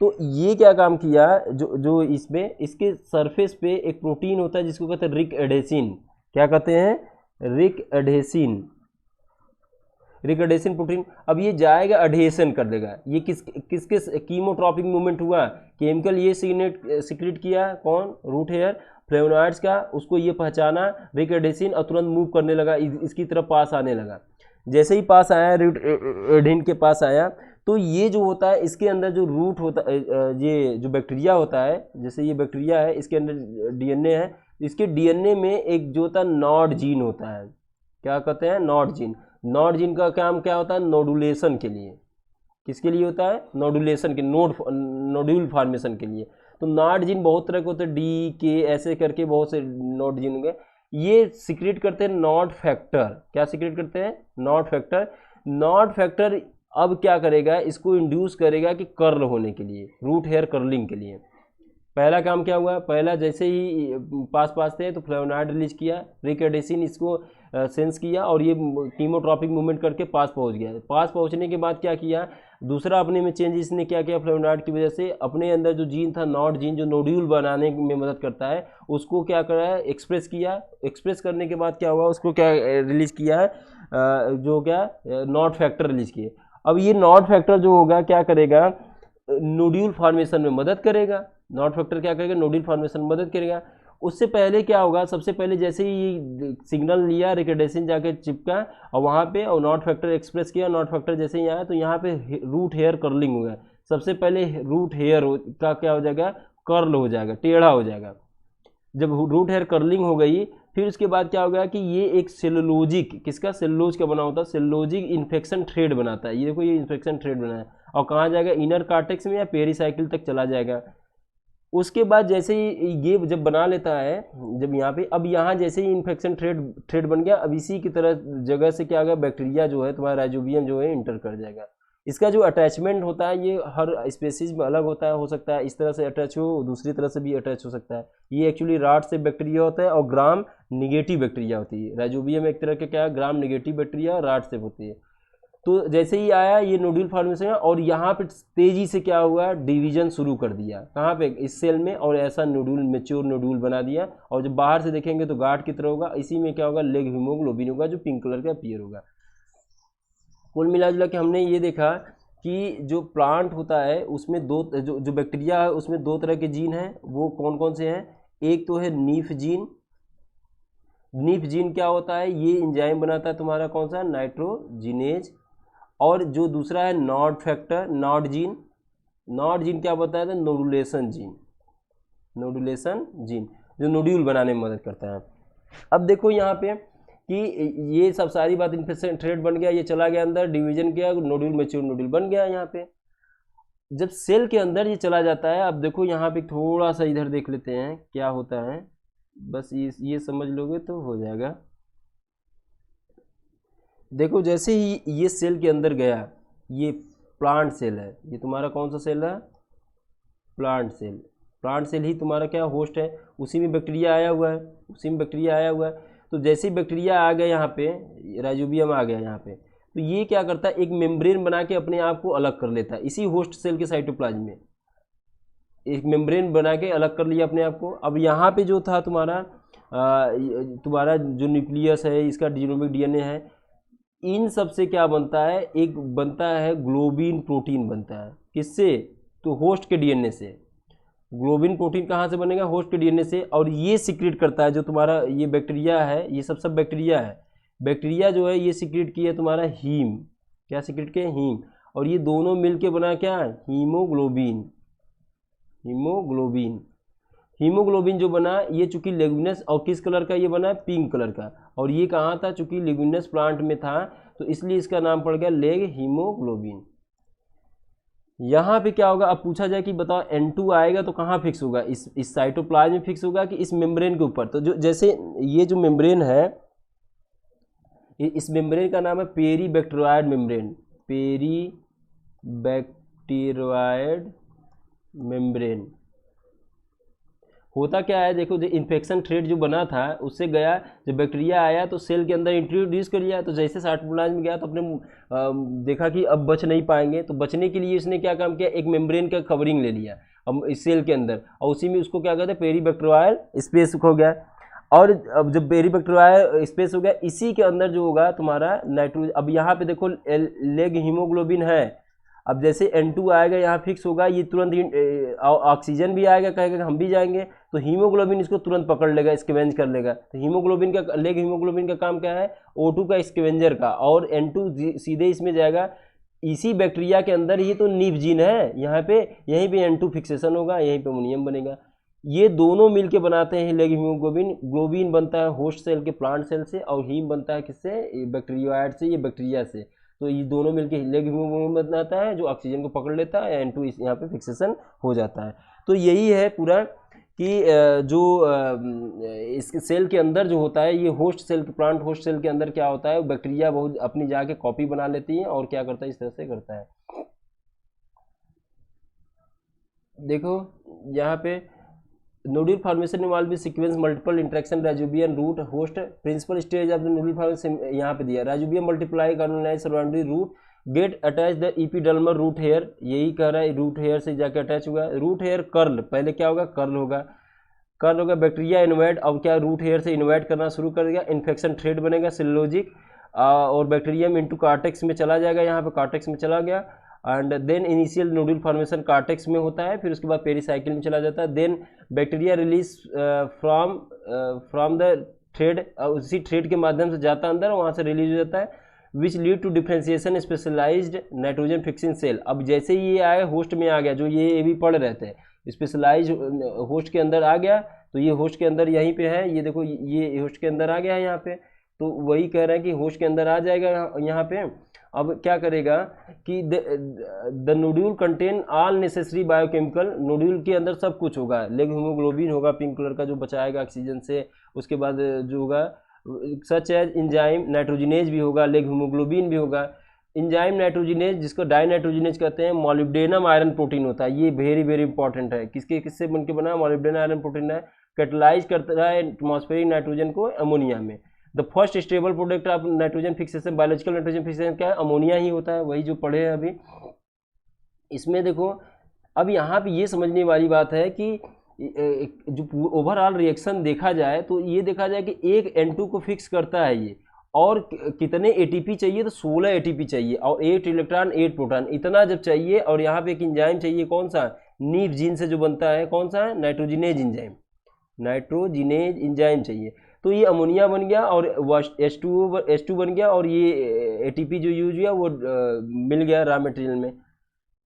तो ये क्या काम किया, जो इसमें इसके सरफेस पे एक प्रोटीन होता है जिसको कहते हैं रिक एडेसिन। क्या कहते हैं? रिक एडेसिन प्रोटीन। अब ये जाएगा अडेसन कर देगा। ये किसके कीमोट्रॉपिक मूवमेंट हुआ? केमिकल ये सिक्रेट किया, कौन? रूट हेयर फ्लेवोनॉइड्स का, उसको ये पहचाना रिक एडेसिन और तुरंत मूव करने लगा, इसकी तरफ पास आने लगा। जैसे ही पास आया, रूट एडेन के पास आया, तो ये जो होता है इसके अंदर जो रूट होता है, ये जो बैक्टीरिया होता है, जैसे ये बैक्टीरिया है इसके अंदर डीएनए है, इसके डीएनए में एक जो होता है नॉड जीन होता है। क्या कहते हैं? Nord gene. नॉड जीन का काम क्या होता है? नोडुलेशन के लिए। किसके लिए होता है? नोडुलेशन के, नोड्यूल फॉर्मेशन के लिए। तो नॉड जीन बहुत तरह के होते हैं, डी के ऐसे करके बहुत से नॉड जीन होंगे। ये सिक्रेट करते हैं नॉड फैक्टर। क्या सिक्रेट करते हैं? Nord factor. नॉड फैक्टर अब क्या करेगा? इसको इंड्यूस करेगा कि कर्ल होने के लिए, रूट हेयर कर्लिंग के लिए। पहला काम क्या हुआ? पहला जैसे ही पास थे तो फ्लेवोनॉइड रिलीज किया, रिक एडेसिन इसको सेंस किया और ये कीमोट्रॉपिक मूवमेंट करके पास पहुंच गया। पास पहुंचने के बाद क्या किया? दूसरा अपने में चेंज इसने क्या किया? फ्लेवोनॉइड की वजह से अपने अंदर जो जीन था नॉड जीन, जो नोड्यूल बनाने में मदद करता है, उसको क्या करा है? एक्सप्रेस किया। एक्सप्रेस करने के बाद क्या हुआ? उसको क्या रिलीज किया है? जो क्या नॉड फैक्टर रिलीज किए। अब ये नॉड फैक्टर जो होगा क्या करेगा? नोड्यूल फॉर्मेशन में मदद करेगा। नॉड फैक्टर क्या करेगा? नोड्यूल फॉर्मेशन में मदद करेगा। उससे पहले क्या होगा? सबसे पहले जैसे ही सिग्नल लिया, रिक एडेसिन जाके चिपका और वहाँ पे और नॉड फैक्टर एक्सप्रेस किया, नॉड फैक्टर जैसे ही आया तो यहाँ पे रूट हेयर कर्लिंग हो गया। सबसे पहले रूट हेयर का क्या हो जाएगा? कर्ल हो जाएगा, टेढ़ा हो जाएगा। जब रूट हेयर कर्लिंग हो गई, फिर उसके बाद क्या हो गया कि ये एक सेलुलोजिक, किसका? सेलुलोज का बना होता है, सेलुलोजिक इन्फेक्शन थ्रेड बनाता है। ये देखो, ये इन्फेक्शन थ्रेड बना है और कहाँ जाएगा? इनर कार्टेक्स में या पेरीसाइकिल तक चला जाएगा। उसके बाद जैसे ही ये जब बना लेता है, जब यहाँ पे, अब यहाँ जैसे ही इन्फेक्शन थ्रेड बन गया, अब इसी की तरह जगह से क्या होगा, बैक्टीरिया जो है तुम्हारा राइजोबियम जो है इंटर कर जाएगा। इसका जो अटैचमेंट होता है ये हर स्पेसीज में अलग होता है, हो सकता है इस तरह से अटैच हो, दूसरी तरह से भी अटैच हो सकता है। ये एक्चुअली राड से बैक्टीरिया होता है और ग्राम निगेटिव बैक्टीरिया होती है। राइजोबियम एक तरह का क्या है, ग्राम निगेटिव बैक्टीरिया राड से होती है। तो जैसे ही आया ये नोड्यूल फॉर्मेशन है, और यहाँ पे तेजी से क्या हुआ, डिवीजन शुरू कर दिया, कहाँ पे, इस सेल में, और ऐसा नोड्यूल, मेच्योर नोड्यूल बना दिया। और जब बाहर से देखेंगे तो गार्ड की तरह होगा, इसी में क्या होगा, लेग हीमोग्लोबिन होगा जो पिंक कलर का अपीयर होगा। कुल मिला जुला के हमने ये देखा कि जो प्लांट होता है उसमें जो बैक्टीरिया है उसमें दो तरह के जीन हैं। वो कौन कौन से हैं, एक तो है नीफ जीन। नीफ जीन क्या होता है, ये एंजाइम बनाता है तुम्हारा कौन सा, नाइट्रोजिनेज। और जो दूसरा है nod factor, nod gene. Nod gene क्या बताया था, नोडुलेशन जीन। नोडुलेशन जीन जो नोड्यूल बनाने में मदद करता है। अब देखो यहाँ पे कि ये सब सारी बात, इन्फेक्शन थ्रेड बन गया, ये चला गया अंदर, डिवीजन किया, नोड्यूल मेच्योर नोड्यूल बन गया। यहाँ पे जब सेल के अंदर ये चला जाता है, अब देखो यहाँ पे थोड़ा सा इधर देख लेते हैं क्या होता है, बस ये समझ लोगे तो हो जाएगा। देखो जैसे ही ये सेल के अंदर गया, ये प्लांट सेल है, ये तुम्हारा कौन सा सेल है, प्लांट सेल। प्लांट सेल ही तुम्हारा क्या होस्ट है, उसी में बैक्टीरिया आया हुआ है, उसी में बैक्टीरिया आया हुआ है। तो जैसे ही बैक्टीरिया आ गया यहाँ पे, राइजोबियम आ गया यहाँ पे, तो ये क्या करता है, एक मेम्ब्रेन बना के अपने आप को अलग कर लेता है इसी होस्ट सेल के साइटोप्लाज्म में। एक मेम्ब्रेन बना के अलग कर लिया अपने आप को। अब यहाँ पे जो था तुम्हारा जो न्यूक्लियस है, इसका जीनोमिक डीएनए है, इन सब से क्या बनता है, एक बनता है ग्लोबिन प्रोटीन बनता है। किससे, तो होस्ट के डीएनए से। ग्लोबिन प्रोटीन कहाँ से बनेगा, होस्ट के डीएनए से। और ये सीक्रेट करता है जो तुम्हारा ये बैक्टीरिया है, ये सब बैक्टीरिया है। बैक्टीरिया जो है ये सीक्रेट किया तुम्हारा हीम, क्या सीक्रेट किया, हीम। और ये दोनों मिलके बना क्या, हीमोग्लोबिन। हीमोग्लोबिन, हीमोग्लोबिन जो बना, ये चूंकि लेगुमिनस, और किस कलर का ये बना है, पिंक कलर का। और ये कहाँ था, चूंकि लेगुमिनस प्लांट में था तो इसलिए इसका नाम पड़ गया लेग हीमोग्लोबिन। यहाँ पे क्या होगा, अब पूछा जाए कि बताओ N2 आएगा तो कहाँ फिक्स होगा, इस साइटोप्लाज्म में फिक्स होगा कि इस मेम्ब्रेन के ऊपर। तो जो जैसे ये जो मेम्ब्रेन है, इस मेम्ब्रेन का नाम है पेरीबैक्टीरियोइड मेम्ब्रेन। पेरीबैक्टीरियोइड मेम्ब्रेन होता क्या है, देखो जो इन्फेक्शन थ्रेड जो बना था उससे गया, जब बैक्टीरिया आया तो सेल के अंदर इंट्रोड्यूस कर लिया। तो जैसे साइटोप्लाज्म में गया तो अपने देखा कि अब बच नहीं पाएंगे, तो बचने के लिए इसने क्या काम किया, एक मेम्ब्रेन का कवरिंग ले लिया अब इस सेल के अंदर, और उसी में उसको क्या कहते हैं, पेरीबैक्टीरियल स्पेस हो गया। और अब जब पेरीबैक्टीरियल स्पेस हो गया, इसी के अंदर जो होगा तुम्हारा नाइट्रोजन। अब यहाँ पे देखो लेग हीमोग्लोबिन है, अब जैसे N2 आएगा यहाँ फिक्स होगा, ये तुरंत ऑक्सीजन भी आएगा, कहेगा हम भी जाएंगे, तो हीमोग्लोबिन इसको तुरंत पकड़ लेगा, स्कैवेंज कर लेगा। तो हीमोग्लोबिन का, लेग हीमोग्लोबिन का काम क्या है, O2 का स्कैवेंजर का, और N2 सीधे इसमें जाएगा। इसी बैक्टीरिया के अंदर ही तो नीफ जीन है, यहाँ पे यहीं पे N2 फिक्सेशन होगा, यहीं पे अमोनियम बनेगा। ये दोनों मिलके बनाते हैं लेग हीमोग्लोबिन। ग्लोबिन बनता है होस्ट सेल के प्लांट सेल से, और हीम बनता है किससे, बैक्टीरियोइड से, ये बैक्टीरिया से। तो ये दोनों मिलके लेग हीमोग्लोबिन बनाता है जो ऑक्सीजन को पकड़ लेता है, N2 यहाँ पे फिक्सेशन हो जाता है। तो यही है पूरा कि जो इस सेल के अंदर जो होता है, ये host cell, plant host cell के अंदर क्या होता है, बैक्टीरिया बहुत अपनी जाके कॉपी बना लेती है और क्या करता है, इस तरह से करता है। देखो यहाँ पे nodule formation involve with sequence multiple interaction rhizobium root host. Principal stage of the nodule formation यहाँ पे दिया, rhizobium multiply colonise surrounding root get attach the epidermal root hair. यही कह रहा है, रूट हेयर से जाके अटैच हुआ। रूट हेयर कर्ल, पहले क्या होगा, कर्ल होगा, कर्ल होगा, बैक्टीरिया इन्वाइट, अब क्या रूट हेयर से इन्वाइट करना शुरू कर देगा, इन्फेक्शन थ्रेड बनेगा सेलुलोजिक, और बैक्टीरियम इनटू कार्टेक्स में चला जाएगा, यहाँ पे कार्टेक्स में चला गया। And then initial nodule formation cortex में होता है, फिर उसके बाद पेरीसाइकिल में चला जाता है। Then bacteria release from the thread, उसी थ्रेड के माध्यम से जाता है अंदर, वहाँ से रिलीज हो जाता है, which lead to differentiation specialised nitrogen fixing cell. अब जैसे ये आया होस्ट में आ गया, जो ये भी पढ़ रहे थे, स्पेशलाइज होस्ट के अंदर आ गया, तो ये होस्ट के अंदर यहीं पे है, ये देखो ये होस्ट के अंदर आ गया है यहाँ पे। तो वही कह रहे हैं कि होस्ट के अंदर आ जाएगा यहाँ पे, अब क्या करेगा कि the nodule contain all necessary biochemical, nodule के अंदर सब कुछ होगा, लेग हीमोग्लोबिन होगा पिंक कलर का जो बचाएगा ऑक्सीजन से, उसके बाद जो होगा सच एज इंजाइम नाइट्रोजिनेज भी होगा, लेग हीमोग्लोबिन भी होगा। इंजाइम नाइट्रोजिनेज जिसको डाई नाइट्रोजिनेज कहते हैं, मॉलिब्डेनम आयरन प्रोटीन होता है, ये वेरी वेरी इंपॉर्टेंट है। किससे बन के बना? मॉलिब्डेनम आयरन प्रोटीन है, कैटलाइज करता है एटमॉस्फेरिक नाइट्रोजन को अमोनिया में। The first stable product of nitrogen fixation, biological nitrogen fixation क्या है? अमोनिया ही होता है, वही जो पढ़े हैं अभी। इसमें देखो अब यहाँ पे ये समझने वाली बात है कि जो ओवरऑल रिएक्शन देखा जाए तो ये देखा जाए कि एक N2 को फिक्स करता है ये, और कितने ATP चाहिए? तो 16 ATP चाहिए, और 8 इलेक्ट्रॉन 8 प्रोटॉन, इतना जब चाहिए। और यहाँ पे एक इंजाइम चाहिए, कौन सा? नीफ जीन से जो बनता है, कौन सा है? नाइट्रोजिनेज इंजाइम, नाइट्रोजिनेज इंजाइम चाहिए। तो ये अमोनिया बन गया और H2 बन गया, और ये ATP जो यूज हुआ वो मिल गया रॉ मटेरियल में।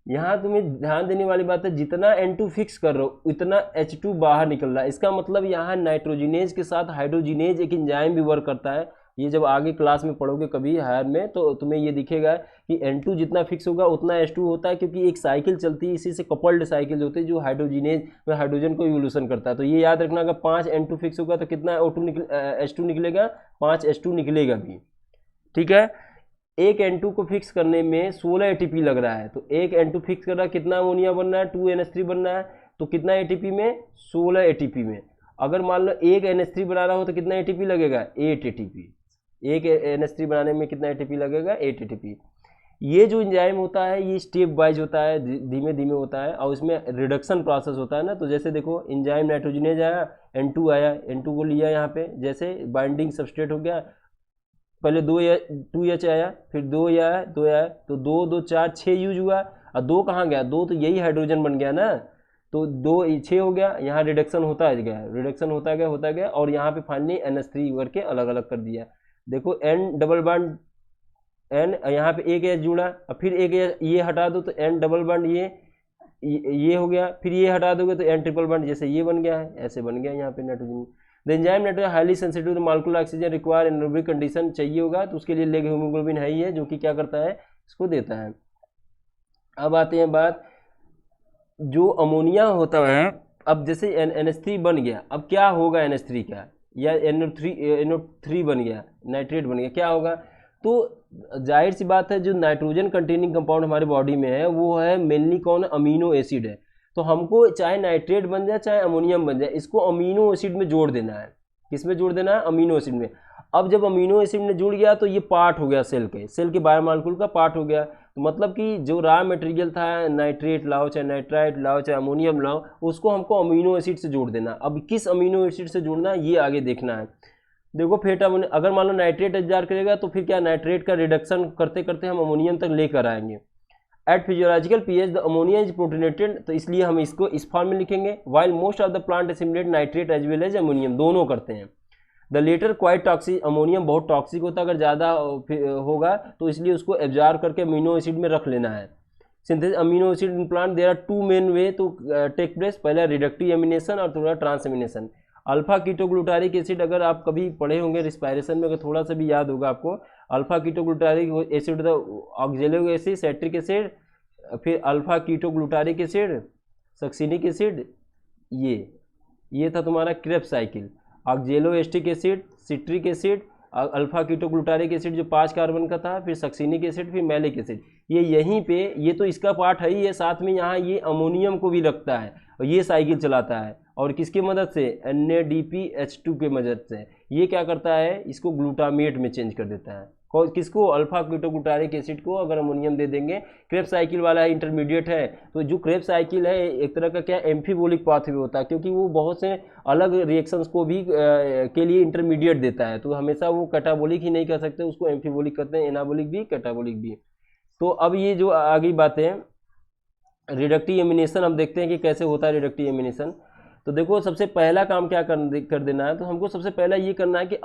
यहाँ तुम्हें ध्यान देने वाली बात है, जितना N2 फिक्स कर रहे हो उतना H2 बाहर निकल रहा है। इसका मतलब यहाँ नाइट्रोजिनेज के साथ हाइड्रोजिनेज एक इंजाइम भी वर्क करता है। ये जब आगे क्लास में पढ़ोगे कभी हायर में तो तुम्हें ये दिखेगा कि N2 जितना फिक्स होगा उतना H2 होता है, क्योंकि एक साइकिल चलती है, इसी से कपल्ड साइकिल होती है जो हाइड्रोजिनेज में हाइड्रोजन को इवोल्यूशन करता है। तो ये याद रखना, अगर 5 N2 फिक्स होगा तो कितना H2 निकलेगा? 5 H2 निकलेगा भी, ठीक है। एक N2 को फिक्स करने में 16 ATP लग रहा है, तो एक N2 फिक्स कर रहा है, कितना अमोनिया बन रहा है? 2NH3 बन रहा है, तो कितना ATP में? 16 ATP में। अगर मान लो एक NH3 बना रहा हो तो कितना ATP लगेगा? 8 ATP। एक NH3 बनाने में कितना ATP लगेगा? 8 ATP। ये जो इंजाइम होता है ये स्टेप वाइज होता है, धीमे धीमे होता है, और इसमें रिडक्शन प्रोसेस होता है ना। तो जैसे देखो इंजाइम नाइट्रोजिनेज आया, N2 आया, N2 को लिया यहाँ पे, जैसे बाइंडिंग सबस्ट्रेट हो गया, पहले 2H आया, फिर 2 आया, 2 आया, तो 2 2 4 6 यूज हुआ। और 2 कहाँ गया? 2 तो यही हाइड्रोजन बन गया ना, तो 2 6 हो गया। यहाँ रिडक्शन होता गया, रिडक्शन होता गया, और यहाँ पे फाइनली NH3 करके अलग अलग कर दिया। देखो N डबल बॉन्ड N, यहाँ पे एक H जुड़ा, और फिर एक ये हटा दो तो N डबल बॉन्ड ये हो गया, फिर ये हटा दोगे तो N ट्रिपल बॉन्ड, जैसे ये बन गया है, ऐसे बन गया यहाँ पे nitrogen. The enzyme nitrogen highly sensitive to molecular oxygen require anaerobic condition चाहिए होगा, तो उसके लिए लेग हीमोग्लोबिन है ही है, जो कि क्या करता है? इसको देता है। अब आते हैं बात, जो अमोनिया होता है, अब जैसे NH3 बन गया, अब क्या होगा NH3 का? या NO3 बन गया, नाइट्रेट बन गया, क्या होगा? तो जाहिर सी बात है, जो नाइट्रोजन कंटेनिंग कंपाउंड हमारे बॉडी में है वो है मेनली कौन? अमीनो एसिड है। तो हमको चाहे नाइट्रेट बन जाए चाहे अमोनियम बन जाए, इसको अमीनो एसिड में जोड़ देना है। किस में जोड़ देना है? अमीनो एसिड में। अब जब अमीनो एसिड में जुड़ गया तो ये पार्ट हो गया सेल के बायोमॉलिक्यूल का पार्ट हो गया। तो मतलब कि जो रॉ मटेरियल था, नाइट्रेट लाओ चाहे नाइट्राइट लाओ चाहे अमोनियम लाओ, उसको हमको अमीनो एसिड से जोड़ देना। अब किस अमीनो एसिड से जोड़ना है ये आगे देखना है। देखो फेटा, अगर मान लो नाइट्रेट इंतजार करेगा तो फिर क्या, नाइट्रेट का रिडक्शन करते करते हम अमोनियम तक लेकर आएंगे। At physiological pH the ammonia is protonated, तो इसलिए हम इसको इस फॉर्म में लिखेंगे। While most of the plant assimilate nitrate as well as ammonium, दोनों करते हैं। The latter quite toxic, ammonium बहुत टॉक्सिक होता है अगर ज़्यादा होगा, तो इसलिए उसको एब्जॉर्ब करके अमीनो एसिड में रख लेना है। Synthesis amino acid in plant there are 2 main way to take place, पहला रिडक्टिव एमिनेशन और दूसरा ट्रांसएमिनेशन। अल्फा कीटोग्लूटारिक एसिड, अगर आप कभी पढ़े होंगे रिस्पायरेशन में, अगर थोड़ा सा भी याद होगा आपको, alpha ketoglutaric acid the oxalic acid, citric acid, फिर alpha ketoglutaric acid, succinic acid, ये था तुम्हारा Krebs cycle. Oxaloacetic acid, citric acid, alpha ketoglutaric acid जो 5 कार्बन का था, फिर सक्सिनिक एसिड, फिर मैलिक एसिड। ये यहीं पे, ये तो इसका पार्ट है ही है, साथ में यहाँ ये अमोनियम को भी रखता है और ये साइकिल चलाता है। और किसकी मदद से? NADPH2 के मदद से। ये क्या करता है? इसको ग्लूटामेट में चेंज कर देता है। किसको? अल्फा कीटोग्लूटारिक एसिड को अगर अमोनियम दे देंगे। क्रेब्स साइकिल वाला है, इंटरमीडिएट है। तो जो क्रेब्स साइकिल है एक तरह का क्या, एम्फीबोलिक पाथवे होता है, क्योंकि वो बहुत से अलग रिएक्शंस को भी के लिए इंटरमीडिएट देता है। तो हमेशा वो कैटाबोलिक ही नहीं कर सकते, उसको एम्फीबोलिक कहते हैं, एनाबोलिक भी कैटाबोलिक भी। तो अब ये जो आगे बातें, रिडक्टिव एमिनेशन हम देखते हैं कि कैसे होता है रिडक्टिव एमिनेशन। तो देखो सबसे पहला काम क्या कर देना है, तो हमको सबसे पहला ये करना है कि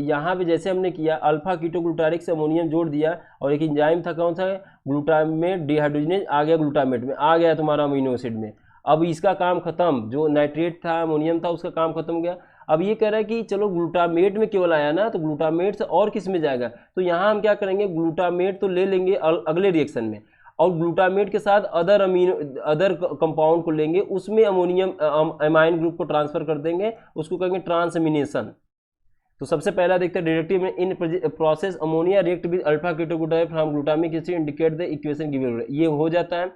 यहाँ पे जैसे हमने किया, अल्फा कीटोग्लूटारिक से अमोनियम जोड़ दिया, और एक एंजाइम था कौन सा? ग्लूटामेट डिहाइड्रोजनेज, आ गया ग्लूटामेट में, आ गया तुम्हारा अमीनो एसिड में। अब इसका काम खत्म, जो नाइट्रेट था अमोनियम था उसका काम खत्म हो गया। अब ये कह रहा है कि चलो ग्लूटामेट में केवल आया ना, तो ग्लूटामेट से और किस में जाएगा, तो यहाँ हम क्या करेंगे, ग्लूटामेट तो ले लेंगे अगले रिएक्शन में, और ग्लूटामेट के साथ अदर कंपाउंड को लेंगे, उसमें अमोनियम एमाइन ग्रुप को ट्रांसफर कर देंगे, उसको कहेंगे ट्रांसएमिनेशन। तो सबसे पहला देखते हैं डिडक्टिव में, in process ammonia react with alpha ketoglutamate from glutamic acid indicate the equation given, ये हो जाता है।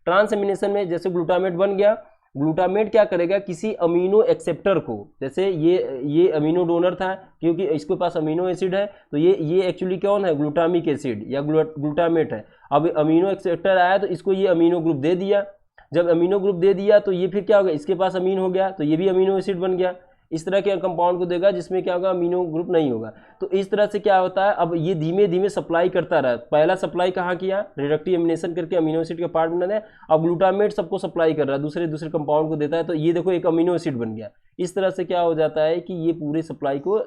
ट्रांसएमिनेशन में जैसे ग्लूटामेट बन गया, ग्लूटामेट क्या करेगा, किसी अमीनो एक्सेप्टर को, जैसे ये अमीनो डोनर था क्योंकि इसके पास अमीनो एसिड है, तो ये एक्चुअली कौन है, ग्लूटामिक एसिड या ग्लूटामेट है। अब अमीनो एक्सेप्टर आया तो इसको ये अमीनो ग्रुप दे दिया, जब अमीनो ग्रुप दे दिया तो ये फिर क्या होगा, इसके पास अमीन हो गया तो ये भी अमीनो एसिड बन गया। इस तरह के कंपाउंड को देगा जिसमें क्या होगा, अमीनो ग्रुप नहीं होगा। तो इस तरह से क्या होता है, अब ये धीमे धीमे सप्लाई करता रहा, पहला सप्लाई कहाँ किया, रिडक्टिव एमिनेशन करके अमीनो एसिड का पार्ट बना है, अब ग्लूटामेट सबको सप्लाई कर रहा है, दूसरे दूसरे कंपाउंड को देता है, तो ये देखो एक अमीनो एसिड बन गया। इस तरह से क्या हो जाता है कि ये पूरे सप्लाई को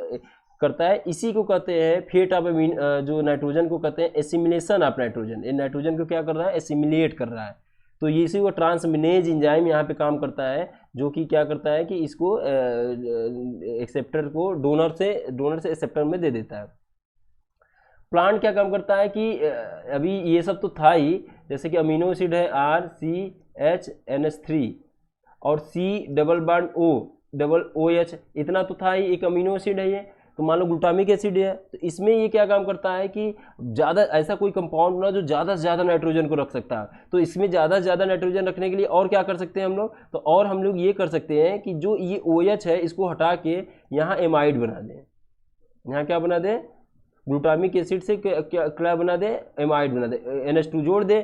करता है। इसी को कहते हैं फेट ऑफ अमीन, जो नाइट्रोजन को कहते हैं एसिमिलेशन ऑफ नाइट्रोजन, ये नाइट्रोजन को क्या कर रहा है, एसिमिलेट कर रहा है। तो ये इसी को ट्रांसमिनेज एंजाइम यहाँ पे काम करता है, जो कि क्या करता है कि इसको एक्सेप्टर को डोनर से एक्सेप्टर में दे देता है। प्लांट क्या काम करता है कि अभी ये सब तो था ही, जैसे कि अमीनो एसिड है RCHNH3 और C double bond O double OH, इतना तो था ही, एक अमीनो एसिड है ये। तो मान लो ग्लूटामिक एसिड है, तो इसमें ये क्या काम करता है कि ज़्यादा ऐसा कोई कंपाउंड ना जो ज़्यादा से ज़्यादा नाइट्रोजन को रख सकता है, तो इसमें ज़्यादा से ज़्यादा नाइट्रोजन रखने के लिए और क्या कर सकते हैं हम लोग, तो और हम लोग ये कर सकते हैं कि जो ये OH है इसको हटा के यहाँ एमाइड बना दें। यहाँ क्या बना दे, ग्लूटामिक एसिड से क्या बना दे, एमाइड बना दे, NH2 जोड़ दे,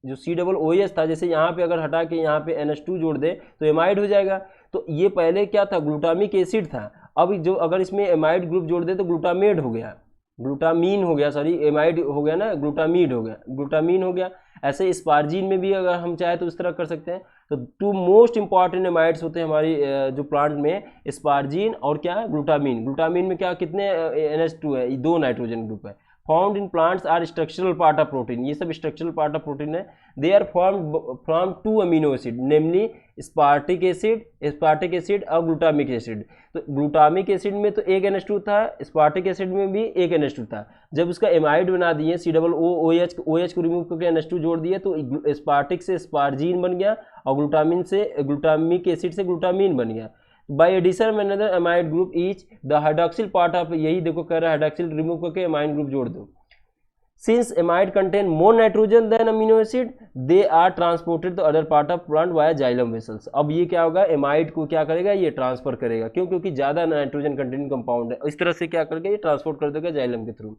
जो COOH था, जैसे यहाँ पे अगर हटा के यहाँ पे NH2 जोड़ दे तो एमाइड हो जाएगा। तो ये पहले क्या था, ग्लूटामिक एसिड था, अब जो अगर इसमें एमाइड ग्रुप जोड़ दे तो ग्लूटामेट हो गया, ग्लूटामीन हो गया, सॉरी एमाइड हो गया ना, ग्लूटामीड हो गया, ग्लूटामीन हो गया। ऐसे स्पार्जिन में भी अगर हम चाहे तो इस तरह कर सकते हैं। तो टू मोस्ट इंपॉर्टेंट एमाइड्स होते हैं हमारी जो प्लांट में, स्पार्जिन और क्या है, ग्लूटामीन। ग्लूटामीन में क्या कितने NH2 है, ये 2 नाइट्रोजन ग्रुप है। Found in plants are structural part of protein, ये सब स्ट्रक्चरल पार्ट ऑफ प्रोटीन है। They are formed from 2 amino acid, namely aspartic acid और ग्लूटामिक एसिड। तो ग्लूटामिक एसिड में तो एक NH2 था, स्पार्टिक एसिड में भी एक NH2 था। जब उसका एमाइड बना दिए, COOH को रिमूव करके NH2 जोड़ दिए, तो स्पार्टिक से स्पार्जिन बन गया और ग्लूटामिक एसिड से ग्लूटामीन बन गया। बाई एडिशन में another amide group each the hydroxyl part of, यही देखो कह रहा है हाइड्रॉक्सिल रिमूव करके अमाइन ग्रुप जोड़ दो। Since amide contain more nitrogen than amino acid, they are transported to other part of plant via xylem vessels. अब ये क्या होगा, एमाइड को क्या करेगा, ये ट्रांसफर करेगा, क्यों, क्योंकि ज़्यादा नाइट्रोजन कंटेनिंग कंपाउंड है, इस तरह से क्या करेगा, ये ट्रांसपोर्ट कर देगा जाइलम के थ्रू।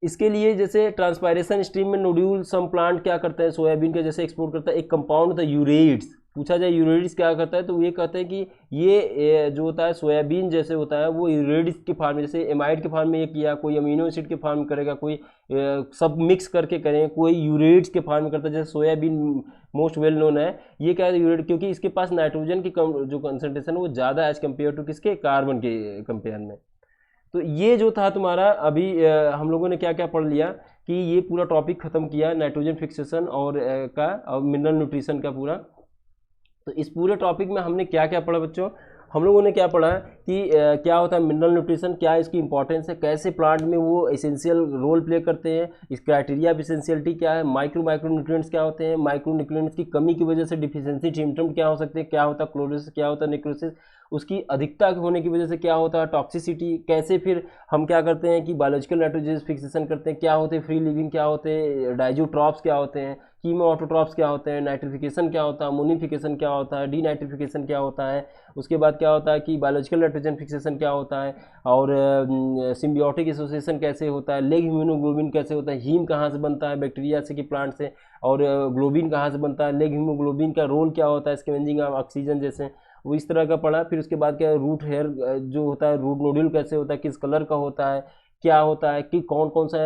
इसके लिए जैसे ट्रांसपायरेशन स्ट्रीम में नोड्यूल सम प्लांट क्या करते हैं, सोयाबीन का जैसे एक्सपोर्ट करता है, एक कंपाउंड होता है यूरेट्स। पूछा जाए यूरेट्स क्या करता है, तो ये कहते हैं कि ये जो होता है सोयाबीन जैसे होता है वो यूरेट्स के फार्म में, जैसे एमाइड के फार्म में ये किया, कोई अमीनो एसिड के फार्म में करेगा, कोई सब मिक्स करके करें, कोई यूरेट्स के फार्म में करता है, जैसे सोयाबीन मोस्ट वेल नोन है। ये क्या है यूरेट, क्योंकि इसके पास नाइट्रोजन की जो कंसनट्रेशन है वो ज़्यादा एज कम्पेयर टू किसके, कार्बन के कंपेयर में। तो ये जो था तुम्हारा अभी हम लोगों ने क्या क्या पढ़ लिया कि ये पूरा टॉपिक खत्म किया नाइट्रोजन फिक्सेशन और मिनरल न्यूट्रिशन का पूरा। तो इस पूरे टॉपिक में हमने क्या क्या पढ़ा बच्चों, हम लोगों ने क्या पढ़ा कि क्या होता है मिनरल न्यूट्रिशन, क्या इसकी इंपॉर्टेंस है, कैसे प्लांट में वो एसेंशियल रोल प्ले करते हैं, इस क्राइटेरिया ऑफ एसेंशियलिटी क्या है, माइक्रो न्यूट्रिएंट्स क्या होते हैं, माइक्रो न्यूट्रिएंट्स की कमी की वजह से डिफिशियंसी सिम्टम क्या हो सकते हैं, क्या होता है क्लोरोसिस, क्या होता है नेक्रोसिस, उसकी अधिकता होने की वजह से क्या होता है टॉक्सिसिटी, कैसे फिर हम क्या करते हैं कि बायोलॉजिकल नाइट्रोजन फिक्सेशन करते हैं, क्या होते हैं फ्री लिविंग, क्या होते हैं डाइजोट्रॉप्स, क्या होते हैं कीमो ऑटोट्रॉप्स, क्या होते हैं नाइट्रिफिकेशन, क्या होता है अमोनिफिकेशन, क्या होता है डीनाइट्रिफिकेशन, क्या होता है, उसके बाद क्या होता है कि बायोलॉजिकल नाइट्रोजन फिक्सेशन क्या होता है, और सिम्बियोटिक एसोसिएशन कैसे होता है, लेग हीमोग्लोबिन कैसे होता है, हीम कहाँ से बनता है बैक्टीरिया से कि प्लांट से, और ग्लोबिन कहाँ से बनता है, लेग हीमोग्लोबिन का रोल क्या होता है स्कैवेंजिंग ऑफ ऑक्सीजन जैसे, वो इस तरह का पढ़ा। फिर उसके बाद क्या रूट हेयर जो होता है, रूट नोड्यूल कैसे होता है, किस कलर का होता है, क्या होता है कि कौन कौन सा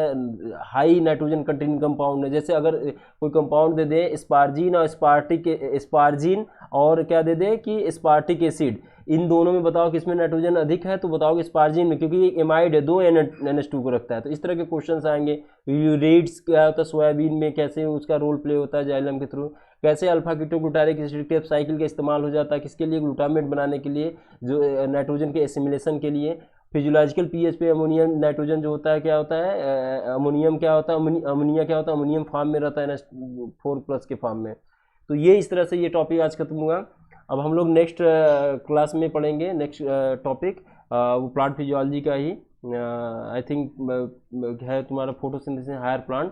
हाई नाइट्रोजन कंटेनिंग कंपाउंड है। जैसे अगर कोई कंपाउंड दे दे स्पार्जिन और स्पार्जिन और क्या दे दे कि स्पार्टिक एसिड, इन दोनों में बताओ किसमें नाइट्रोजन अधिक है, तो बताओगे स्पार्जिन में, क्योंकि ये एमाइड है, 2 NH2 को रखता है। तो इस तरह के क्वेश्चंस आएंगे। यूरेट्स क्या होता है सोयाबीन में, कैसे उसका रोल प्ले होता है जाइलम के थ्रू। कैसे अल्फा कीटोग्लूटारिक एसिड साइकिल का इस्तेमाल हो जाता है किसके लिए, ग्लूटामेट बनाने के लिए, जो नाइट्रोजन के एसिमिलेशन के लिए। फिजियोलॉजिकल पीएच पे अमोनियम नाइट्रोजन जो होता है क्या होता है, अमोनियम क्या होता है, अमोनिया क्या होता है, अमोनियम फॉर्म में रहता है NH4+ के फॉर्म में। तो ये इस तरह से ये टॉपिक आज खत्म हुआ। अब हम लोग नेक्स्ट क्लास में पढ़ेंगे नेक्स्ट टॉपिक, वो प्लांट फिजियोलॉजी का ही आई थिंक है तुम्हारा फोटोसिंथेसिस हायर प्लांट।